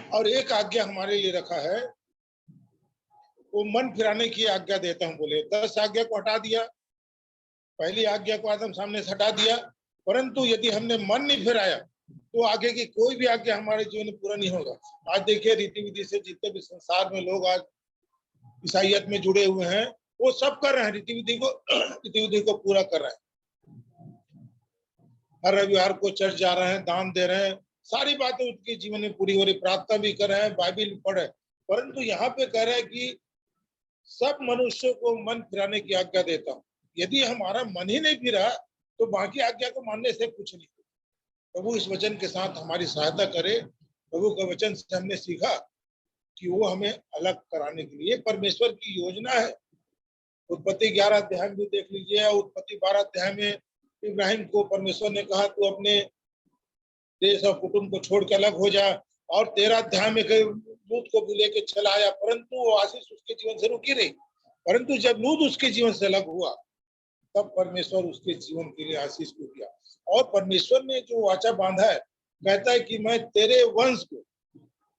S1: और एक आज्ञा हमारे लिए रखा है, वो मन फिराने की आज्ञा देता हूं बोले। 10 आज्ञा को हटा दिया, पहली आज्ञा को आदम सामने से हटा दिया, परंतु यदि हमने मन नहीं फिराया तो आगे की कोई भी आज्ञा हमारे जीवन में पूरा नहीं होगा। आज देखिए रीति विधि से जितने भी संसार में लोग आज ईसाइयत में जुड़े हुए हैं, वो सब कर रहे हैं, रीति विधि को पूरा कर रहे हैं। हर रविवार को चर्च जा रहे हैं, दान दे रहे हैं, सारी बातें उनके जीवन में पूरी हो रही, प्रार्थना भी कर रहे हैं, बाइबिल पढ़ रहे हैं, परंतु यहाँ पे कह रहे हैं कि सब मनुष्यों को मन फिराने की आज्ञा देता हूँ। यदि हमारा मन ही नहीं फिरा तो बाकी आज्ञा को मानने से कुछ नहीं। प्रभु इस वचन के साथ हमारी सहायता करे। प्रभु के वचन से हमने सीखा कि वो हमें अलग कराने के लिए परमेश्वर की योजना है। उत्पत्ति 11 अध्याय भी देख लीजिए, उत्पत्ति 12 अध्याय में इब्राहिम को परमेश्वर ने कहा तू अपने देश और कुटुंब को छोड़ के अलग हो जा, और 13 अध्याय में लूत को भी लेके चला आया, परंतु वो आशीष उसके जीवन से रुकी रही। परंतु जब लूत उसके जीवन से अलग हुआ तब परमेश्वर उसके जीवन के लिए आशीष को दिया। और परमेश्वर ने जो वाचा बांधा है, कहता है कि मैं तेरे वंश को,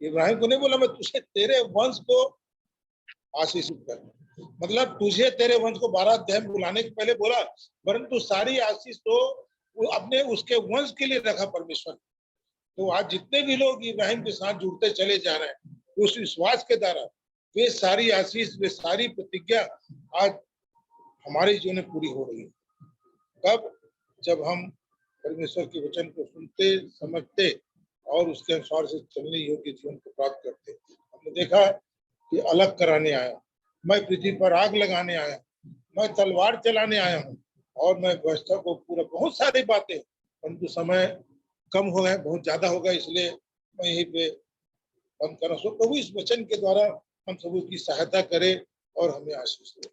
S1: इब्राहिम को नहीं बोला, मैं तुझे तेरे वंश को आशीषित कर। मतलब तुझे तेरे वंश को 12 अध्याय में बुलाने के पहले बोला, परंतु सारी आशीष तो वो अपने उसके वंश के लिए रखा परमेश्वर। तो आज जितने भी लोग इब्राहिम के साथ जुड़ते चले जा रहे हैं, उस विश्वास के द्वारा वे सारी आशीष, वे सारी प्रतिज्ञा आज हमारे जीवन में पूरी हो रही है। कब? जब हम परमेश्वर के वचन को सुनते, समझते और उसके अनुसार से चलने योग्य जीवन को प्राप्त करते। हमने देखा कि अलग कराने आया, मैं पृथ्वी पर आग लगाने आया, मैं तलवार चलाने आया हूँ और मैं व्यवस्था को पूरा, बहुत सारी बातें, परंतु समय कम हो गए, बहुत ज्यादा हो गया, इसलिए मैं यहीं पे बंद कर रहा हूँ। प्रभु इस वचन के द्वारा हम सबों की सहायता करे और हमें आशीष दे।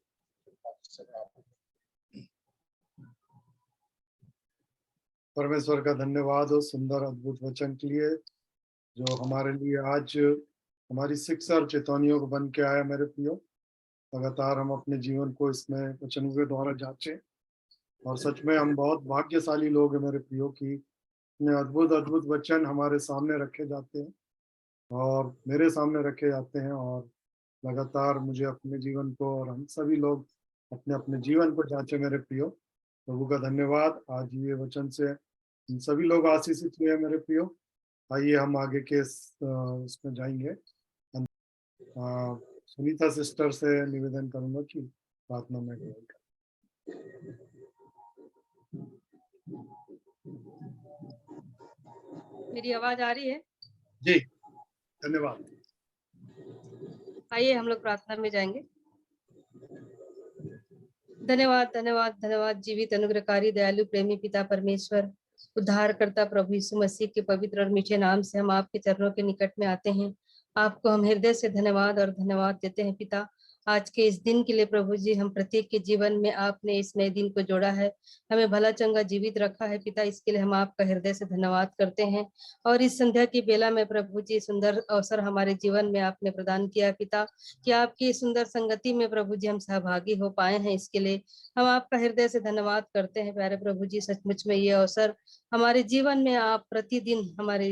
S2: परमेश्वर का धन्यवाद हो सुंदर अद्भुत वचन के लिए, जो हमारे लिए आज हमारी शिक्षा और चेतावनियों को बन के आया। मेरे प्रियो, लगातार हम अपने जीवन को इसमें वचनों के द्वारा जांचें, और सच में हम बहुत भाग्यशाली लोग हैं मेरे प्रियो की इतने अद्भुत अद्भुत वचन हमारे सामने रखे जाते हैं और मेरे सामने रखे जाते हैं। और लगातार मुझे अपने जीवन को, और हम सभी लोग अपने अपने जीवन को जांचे मेरे प्रियो। प्रभु का धन्यवाद, आज ये वचन से हम सभी लोग आशीषित हुए हैं मेरे प्रियो। आइए हम आगे के इसमें जाएंगे। सुनीता सिस्टर से निवेदन करूंगा कि प्रार्थना में करें।
S3: मेरी आवाज आ रही है?
S2: जी, धन्यवाद।
S3: आइए हम लोग प्रार्थना में जाएंगे। धन्यवाद धन्यवाद धन्यवाद जीवित अनुग्रहकारी दयालु प्रेमी पिता परमेश्वर, उद्धारकर्ता प्रभु यीशु मसीह के पवित्र और मीठे नाम से हम आपके चरणों के निकट में आते हैं। आपको हम हृदय से धन्यवाद और धन्यवाद देते हैं पिता, आज के इस दिन के लिए। प्रभु जी, हम प्रत्येक के जीवन में आपने इस नए दिन को जोड़ा है, हमें भला चंगा जीवित रखा है पिता, इसके लिए हम आपका हृदय से धन्यवाद करते हैं। और इस संध्या की बेला में प्रभु जी, सुंदर अवसर हमारे जीवन में आपने प्रदान किया पिता, कि आपकी सुंदर संगति में प्रभु जी हम सहभागी हो पाए हैं, इसके लिए हम आपका हृदय से धन्यवाद करते हैं प्यारे प्रभु जी। सचमुच में ये अवसर हमारे जीवन में आप प्रतिदिन हमारे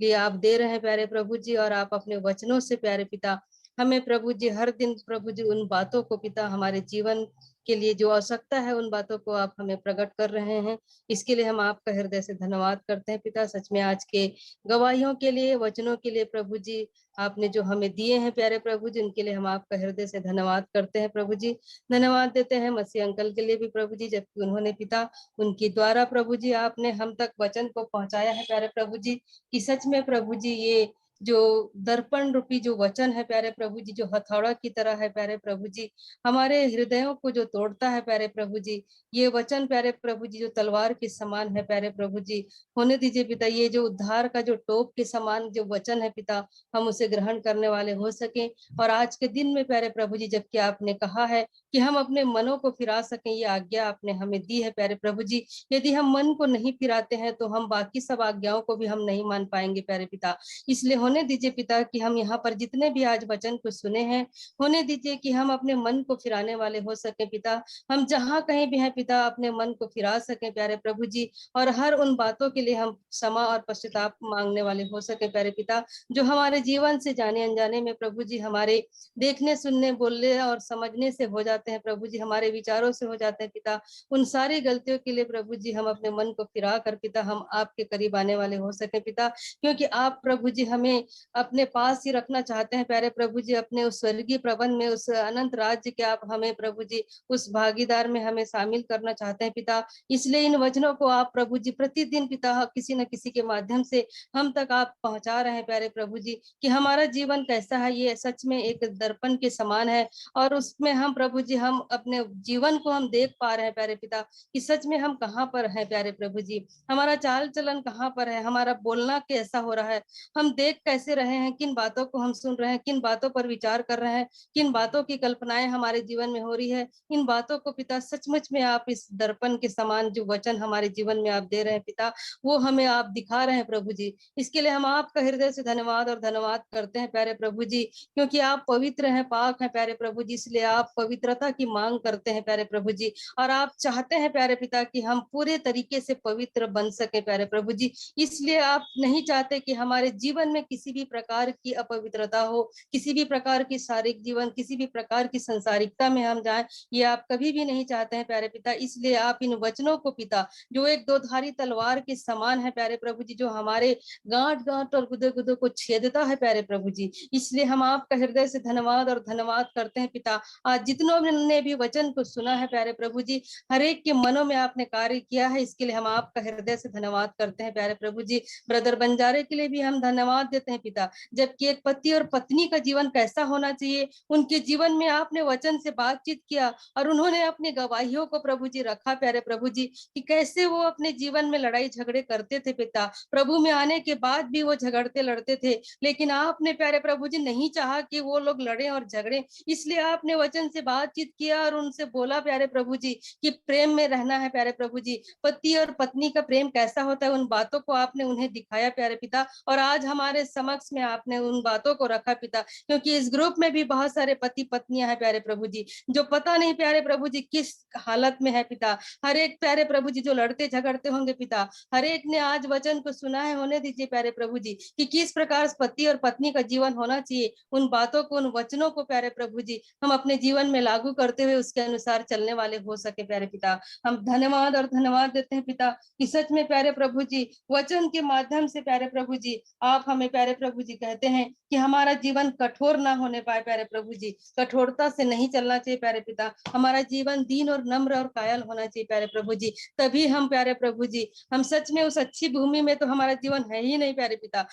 S3: लिए आप दे रहे हैं प्यारे प्रभु जी, और आप अपने वचनों से प्यारे पिता हमें प्रभु जी हर दिन प्रभु जी उन बातों को पिता, हमारे जीवन के लिए जो आवश्यकता है उन बातों को आप हमें प्रकट कर रहे हैं, इसके लिए हम आपका हृदय से धन्यवाद करते हैं पिता। सच में आज के गवाहियों के लिए, वचनों के लिए प्रभु जी आपने जो हमें दिए हैं प्यारे प्रभु जी, उनके लिए हम आपका हृदय से धन्यवाद करते हैं प्रभु जी। धन्यवाद देते हैं मसीह अंकल के लिए भी प्रभु जी, जबकि उन्होंने पिता, उनके द्वारा प्रभु जी आपने हम तक वचन को पहुंचाया है प्यारे प्रभु जी, कि सच में प्रभु जी ये जो दर्पण रूपी जो वचन है प्यारे प्रभु जी, जो हथौड़ा की तरह है प्यारे प्रभु जी, हमारे हृदयों को जो तोड़ता है प्यारे प्रभु जी, ये वचन प्यारे प्रभु जी जो तलवार के समान है प्यारे प्रभु जी, होने दीजिए पिता, ये जो उद्धार का जो टोप के समान जो वचन है पिता, हम उसे ग्रहण करने वाले हो सके। और आज के दिन में प्यारे प्रभु जी, जबकि आपने कहा है कि हम अपने मनों को फिरा सकें, ये आज्ञा आपने हमें दी है प्यारे प्रभु जी, यदि हम मन को नहीं फिराते हैं तो हम बाकी सब आज्ञाओं को भी हम नहीं मान पाएंगे प्यारे पिता। इसलिए होने दीजिए पिता कि हम यहाँ पर जितने भी आज वचन को सुने हैं, होने दीजिए कि हम अपने मन को फिराने वाले हो सके पिता, हम जहाँ कहीं भी हैं पिता अपने मन को फिरा सके प्यारे प्रभु जी, और हर उन बातों के लिए हम क्षमा और पश्चाताप मांगने वाले हो सके प्यारे पिता, जो हमारे जीवन से जाने अनजाने में प्रभु जी हमारे देखने, सुनने, बोलने और समझने से हो जाते हैं प्रभु जी, हमारे विचारों से हो जाते हैं पिता। उन सारी गलतियों के लिए प्रभु जी हम अपने मन को फिरा कर पिता हम आपके करीब आने वाले हो सके पिता, क्योंकि आप प्रभु जी हमें अपने पास ही रखना चाहते हैं प्यारे प्रभु जी, अपने उस स्वर्गीय प्रबंध में, उस अनंत राज्य के आप हमें प्रभु जी उस भागीदार में हमें शामिल करना चाहते हैं पिता। इसलिए इन वचनों को आप प्रभु जी प्रतिदिन पिता किसी न किसी के माध्यम से हम तक आप पहुंचा रहे हैं प्यारे प्रभु जी, कि हमारा जीवन कैसा है ये सच में एक दर्पण के समान है, और उसमें हम प्रभु जी हम अपने जीवन को हम देख पा रहे हैं प्यारे पिता, कि सच में हम कहाँ पर हैं प्यारे प्रभु जी, हमारा चाल चलन कहाँ पर है, हमारा बोलना कैसा हो रहा है, हम देख कैसे रहे हैं, किन बातों को हम सुन रहे हैं, किन बातों पर विचार कर रहे हैं, किन बातों की कल्पनाएं हमारे जीवन में हो रही है। इन बातों को पिता सचमुच में आप इस दर्पण के समान जो वचन हमारे जीवन में आप दे रहे हैं पिता, वो हमें आप दिखा रहे हैं प्रभु जी। इसके लिए हम आपका हृदय से धन्यवाद और धन्यवाद करते हैं प्यारे प्रभु जी, क्योंकि आप पवित्र हैं, पाक हैं प्यारे प्रभु जी, इसलिए आप पवित्रता की मांग करते हैं प्यारे प्रभु जी, और आप चाहते हैं प्यारे पिता कि हम पूरे तरीके से पवित्र बन सके प्यारे प्रभु जी। इसलिए आप नहीं चाहते कि हमारे जीवन में किसी किसी भी प्रकार की अपवित्रता हो, किसी भी प्रकार की शारीरिक जीवन, किसी भी प्रकार की संसारिकता में हम जाएं, ये आप कभी भी नहीं चाहते हैं प्यारे पिता। इसलिए आप इन वचनों को पिता, जो एक दो धारी तलवार के समान है प्यारे प्रभु जी, जो हमारे गांठ गांठ और गुदे गुदे को छेदता है प्यारे प्रभु जी, इसलिए हम आपका हृदय से धन्यवाद और धन्यवाद करते हैं पिता। आज जितनों ने भी वचन को सुना है प्यारे प्रभु जी, हर एक के मनों में आपने कार्य किया है, इसके लिए हम आपका हृदय से धन्यवाद करते हैं प्यारे प्रभु जी। ब्रदर बंजारे के लिए भी हम धन्यवाद देते हैं पिता। जबकि एक पति और पत्नी का जीवन कैसा होना चाहिए, उनके जीवन में आपने वचन से बातचीत किया और उन्होंने अपनी गवाहियों को प्रभु जी रखा प्यारे प्रभु जी, कि कैसे वो अपने जीवन में लड़ाई झगड़े करते थे पिता। प्रभु में आने के बाद भी वो झगड़ते लड़ते थे, लेकिन आपने प्यारे प्रभु जी नहीं चाहा कि वो लोग लड़े और झगड़े, इसलिए आपने वचन से बातचीत किया और उनसे बोला प्यारे प्रभु जी कि प्रेम में रहना है प्यारे प्रभु जी। पति और पत्नी का प्रेम कैसा होता है, उन बातों को आपने उन्हें दिखाया प्यारे पिता, और आज हमारे समक्ष में आपने उन बातों को रखा पिता। क्योंकि इस ग्रुप में भी बहुत सारे पति पत्नियां हैं प्यारे प्रभु जी, जो पता नहीं प्यारे प्रभु जी किस हालत में है पिता। हर एक प्यारे प्रभु जी जो लड़ते झगड़ते होंगे पिता, हर एक ने आज वचन को सुना है, होने दीजिए प्यारे प्रभु जी कि किस प्रकार पति और पत्नी का जीवन होना चाहिए। उन बातों को, उन वचनों को प्यारे प्रभु जी हम अपने जीवन में लागू करते हुए उसके अनुसार चलने वाले हो सके प्यारे पिता। हम धन्यवाद और धन्यवाद देते हैं पिता कि सच में प्यारे प्रभु जी वचन के माध्यम से प्यारे प्रभु जी आप हमें प्यारे प्रभु जी कहते हैं कि हमारा जीवन कठोर ना होने पाए प्यारे प्रभु जी, कठोरता से नहीं चलना चाहिए प्यारे पिता। हमारा जीवन दीन और नम्र और कायल होना चाहिए प्यारे प्रभु जी, तभी हम प्यारे प्रभु जी, हम सच में उस अच्छी भूमि में तो हमारा जीवन है ही नहीं प्यारे पिता।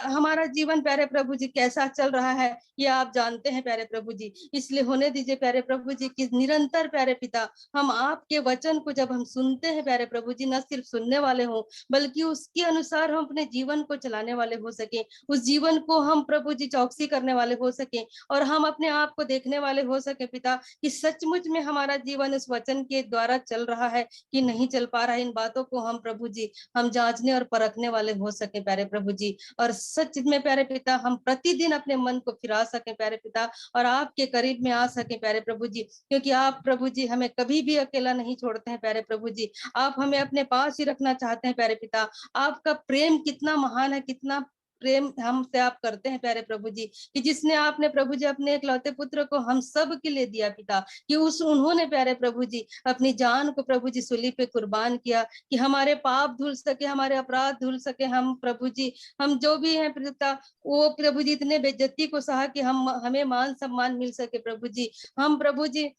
S3: हमारा जीवन प्यारे प्रभु जी कैसा चल रहा है ये आप जानते हैं प्यारे प्रभु जी, इसलिए होने दीजिए प्यारे प्रभु जी कि निरंतर प्यारे पिता हम आपके वचन को जब हम सुनते हैं प्यारे प्रभु जी, न सिर्फ सुनने वाले हों बल्कि उसके अनुसार हम अपने जीवन को चलाने वाले हो सके, उस जीवन को हम प्रभु जी चौकसी करने वाले हो सके, और हम अपने आप को देखने वाले हो सके पिता कि सचमुच में हमारा जीवन इस वचन के द्वारा चल रहा है कि नहीं चल पा रहा है। इन बातों को हम प्रभु जी हम जांचने और परखने वाले हो सके प्यारे प्रभु जी, और सच में प्यारे पिता हम प्रतिदिन अपने मन को फिरा सके प्यारे पिता, और आपके करीब में आ सके प्यारे प्रभु जी, क्योंकि आप प्रभु जी हमें कभी भी अकेला नहीं छोड़ते हैं प्यारे प्रभु जी, आप हमें अपने पास ही रखना चाहते हैं प्यारे पिता। आपका प्रेम कितना महान है, कितना प्रेम हमसे आप करते हैं प्यारे प्रभु जी, कि जिसने आपने प्रभु जी अपने इकलौते पुत्र को हम सब के लिए दिया पिता, कि उन्होंने प्यारे प्रभु जी अपनी जान को प्रभु जी सूली पे कुर्बान किया कि हमारे पाप धुल सके, हमारे अपराध धुल सके। हम प्रभु जी हम जो भी हैं पिता, वो प्रभु जी इतने बेइज्जती को सहा कि हमें मान सम्मान मिल सके प्रभु जी। हम प्रभु जी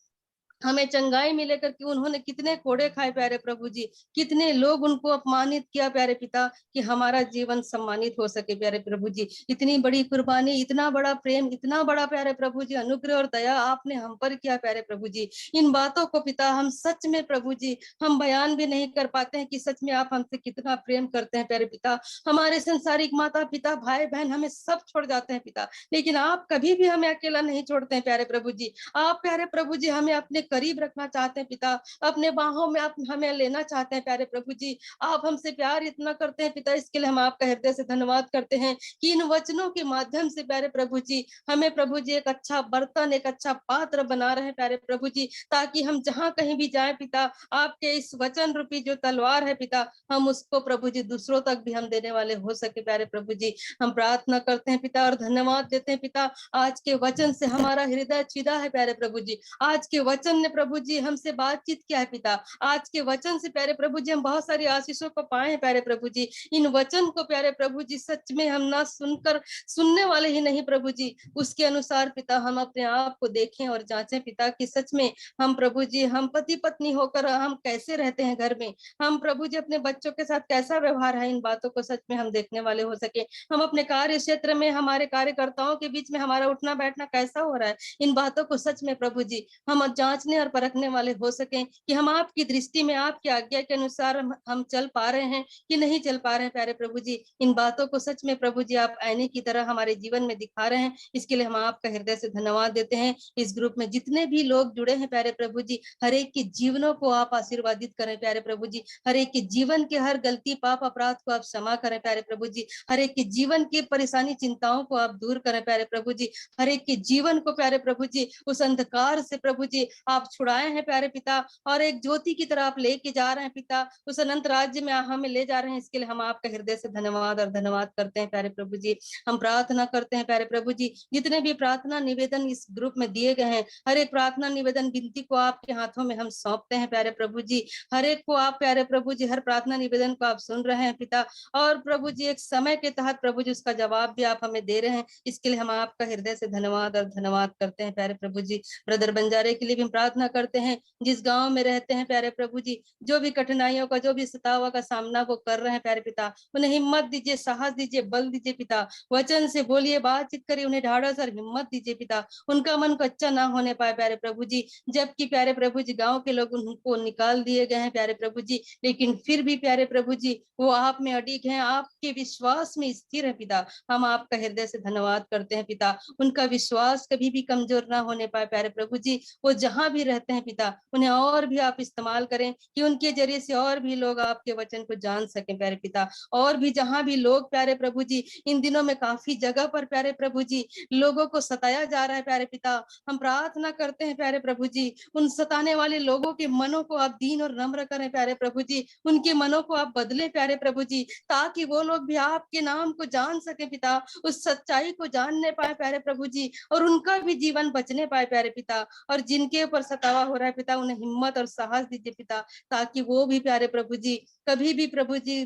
S3: हमें चंगाई मिले करके उन्होंने कितने कोड़े खाए प्यारे प्रभु जी, कितने लोग उनको अपमानित किया प्यारे पिता कि हमारा जीवन सम्मानित हो सके प्यारे प्रभु जी। इतनी बड़ी कुर्बानी, इतना बड़ा प्रेम, इतना बड़ा प्यारे प्रभु जी अनुग्रह और दया आपने हम पर किया प्यारे प्रभु जी। इन बातों को पिता हम सच में प्रभु जी हम बयान भी नहीं कर पाते हैं कि सच में आप हमसे कितना प्रेम करते हैं प्यारे पिता। हमारे संसारिक माता पिता भाई बहन हमें सब छोड़ जाते हैं पिता, लेकिन आप कभी भी हमें अकेला नहीं छोड़ते हैं प्यारे प्रभु जी। आप प्यारे प्रभु जी हमें अपने करीब रखना चाहते हैं पिता, अपने बाहों में आप हमें लेना चाहते हैं प्यारे प्रभु जी। आप हमसे प्यार इतना करते हैं पिता, इसके लिए हम आपका हृदय से धन्यवाद करते हैं कि इन वचनों के माध्यम से प्यारे प्रभु जी हमें प्रभु जी एक अच्छा बर्तन, एक अच्छा पात्र बना रहे हैं प्यारे प्रभु जी, ताकि हम जहां कहीं भी जाएं पिता, आपके इस वचन रूपी जो तलवार है पिता, हम उसको प्रभु जी दूसरों तक भी हम देने वाले हो सके प्यारे प्रभु जी। हम प्रार्थना करते हैं पिता और धन्यवाद देते हैं पिता, आज के वचन से हमारा हृदय छिदा है प्यारे प्रभु जी। आज के वचन ने प्रभु जी हमसे बातचीत किया है पिता, आज के वचन से प्यारे प्रभु जी हम बहुत सारी आशीषों को पाए हैं प्यारे प्रभु जी। इन वचन को प्यारे प्रभु जी सच में हम ना सुनकर सुनने वाले ही नहीं प्रभु जी, उसके अनुसार पिता हम अपने आप को देखें और जांचें पिता कि सच में हम प्रभु जी हम पति पत्नी होकर हम कैसे रहते हैं घर में, हम प्रभु जी अपने बच्चों के साथ कैसा व्यवहार है, इन बातों को सच में हम देखने वाले हो सके। हम अपने कार्य क्षेत्र में हमारे कार्यकर्ताओं के बीच में हमारा उठना बैठना कैसा हो रहा है, इन बातों को सच में प्रभु जी हम जांचने और परखने वाले हो सके कि हम आपकी दृष्टि में आपकी आज्ञा के अनुसार हम चल पा रहे हैं कि नहीं चल पा रहे हैं प्यारे प्रभु जी। इन बातों को सच में प्रभु जी आप आईने की तरह हमारे जीवन में दिखा रहे हैं, इसके लिए हम आपका हृदय से धन्यवाद देते हैं। इस ग्रुप में जितने भी लोग जुड़े हैं प्यारे प्रभु जी, हर एक के जीवनों को आप आशीर्वादित करें प्यारे प्रभु जी, हर एक के जीवन के हर गलती पाप अपराध को आप क्षमा करें प्यारे प्रभु जी, हर एक के जीवन की परेशानी चिंताओं को आप दूर करें प्यारे प्रभु जी, हर एक के जीवन को प्यारे प्रभु जी उस अंधकार से प्रभु जी आप छुड़ाए हैं प्यारे पिता, और एक ज्योति की तरह आप लेके जा रहे हैं पिता, उस अनंत राज्य में हमें ले जा रहे हैं। इसके लिए हम आपका हृदय से धन्यवाद और धन्यवाद करते हैं प्यारे प्रभु जी। हम प्रार्थना करते हैं प्यारे प्रभु जी, जितने भी प्रार्थना निवेदन इस ग्रुप में दिए गए हैं, हर एक प्रार्थना निवेदन विनती को आपके हाथों में हम सौंपते हैं प्यारे प्रभु जी। हर एक को आप प्यारे प्रभु जी, हर प्रार्थना निवेदन को आप सुन रहे हैं पिता, और प्रभु जी एक समय के तहत प्रभु जी उसका जवाब भी आप हमें दे रहे हैं। इसके लिए हम आपका हृदय से धन्यवाद और धन्यवाद करते हैं प्यारे प्रभु जी। ब्रदर बंजारे के लिए भी हम प्रार्थना करते हैं, जिस गांव में रहते हैं प्यारे प्रभु जी, जो भी कठिनाइयों का, जो भी सतावा का सामना वो कर रहे हैं प्यारे पिता, उन्हें हिम्मत दीजिए, साहस दीजिए, बल दीजिए पिता। वचन से बोलिए, बातचीत करिए, उन्हें ढाढ़स और हिम्मत दीजिए पिता। उनका मन कच्चा ना होने पाए प्यारे प्रभु जी। जबकि प्यारे प्रभु जी गांव के लोग उनको निकाल दिए गए हैं प्यारे प्रभु जी, लेकिन फिर भी प्यारे प्रभु जी वो आप में अडिग हैं, आपके विश्वास में स्थिर है पिता। हम आपका हृदय से धन्यवाद करते हैं पिता। उनका विश्वास कभी भी कमजोर ना होने पाए प्यारे प्रभु जी। वो जहां भी रहते हैं पिता, उन्हें और भी आप इस्तेमाल करें कि उनके जरिए से और भी लोग आपके वचन को जान सकें प्यारे पिता। और भी जहां भी लोग प्यारे प्रभु जी, इन दिनों में काफी जगह पर प्यारे प्रभु जी लोगों को सताया जा रहा है प्यारे पिता, हम प्रार्थना करते हैं प्यारे प्रभु जी, उन सताने वाले लोगों के मनों को आप दीन और नम्र करें प्यारे प्रभु जी। उनके मनों को आप बदले प्यारे प्रभु जी, ताकि वो लोग भी आपके नाम को जान सके पिता, उस सच्चाई को जानने पाए प्यारे प्रभु जी, और उनका भी जीवन बचने पाए प्यारे पिता। और जिनके ऊपर सतावा हो रहा है पिता, उन्हें हिम्मत और साहस दीजिए पिता, ताकि वो भी प्यारे प्रभु जी कभी भी प्रभु जी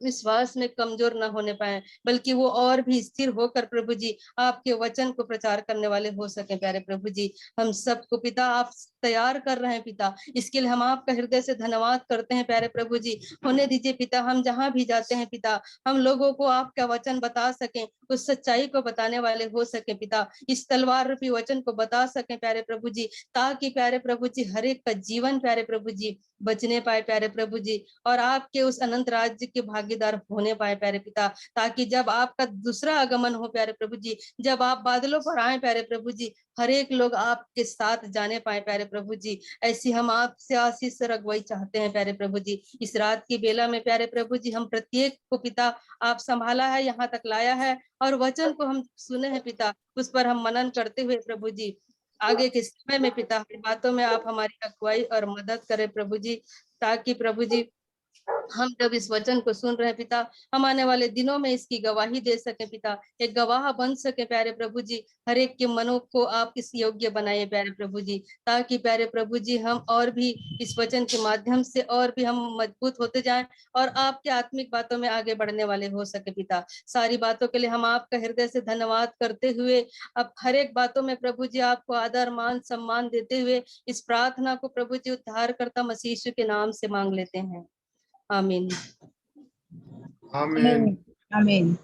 S3: विश्वास में कमजोर ना होने पाए, बल्कि वो और भी स्थिर होकर प्रभु जी आपके वचन को प्रचार करने वाले हो सके प्यारे प्रभु जी। हम सबको पिता आप तैयार कर रहे हैं पिता, इसके लिए हम आपका हृदय से धन्यवाद करते हैं प्यारे प्रभु जी। होने दीजिए पिता, हम जहां भी जाते हैं पिता, हम लोगों को आपका वचन बता सकें, उस सच्चाई को बताने वाले हो सके पिता, इस तलवार रूपी वचन को बता सकें प्यारे प्रभु जी, ताकि प्यारे प्रभु जी हर एक का जीवन प्यारे प्रभु जी बचने पाए प्यारे प्रभु जी, और आपके उस अनंत राज्य के भागीदार होने पाए प्यारे पिता। ताकि जब आपका दूसरा आगमन हो प्यारे प्रभु जी, जब आप बादलों पर आए प्यारे प्रभु जी, हर एक लोग आपके साथ जाने पाए प्यारे प्रभु जी। ऐसी हम आपसे आशीष और अगुवाई चाहते हैं प्यारे प्रभु जी। इस रात की बेला में प्यारे प्रभु जी, हम प्रत्येक को पिता आप संभाला है, यहाँ तक लाया है, और वचन को हम सुने हैं पिता, उस पर हम मनन करते हुए प्रभु जी आगे के समय में पिता हर बातों में आप हमारी अगुवाई और मदद करें प्रभु जी, ताकि प्रभु जी हम जब इस वचन को सुन रहे हैं पिता, हम आने वाले दिनों में इसकी गवाही दे सके पिता, एक गवाह बन सके प्यारे प्रभु जी। हर एक के मनों को आप इस योग्य बनाए प्यारे प्रभु जी, ताकि प्यारे प्रभु जी हम और भी इस वचन के माध्यम से और भी हम मजबूत होते जाएं, और आपके आत्मिक बातों में आगे बढ़ने वाले हो सके पिता। सारी बातों के लिए हम आपका हृदय से धन्यवाद करते हुए, अब हर एक बातों में प्रभु जी आपको आदर मान सम्मान देते हुए, इस प्रार्थना को प्रभु जी उद्धारकर्ता मसीह यीशु के नाम से मांग लेते हैं, आमीन।
S2: आमीन।
S4: आमीन।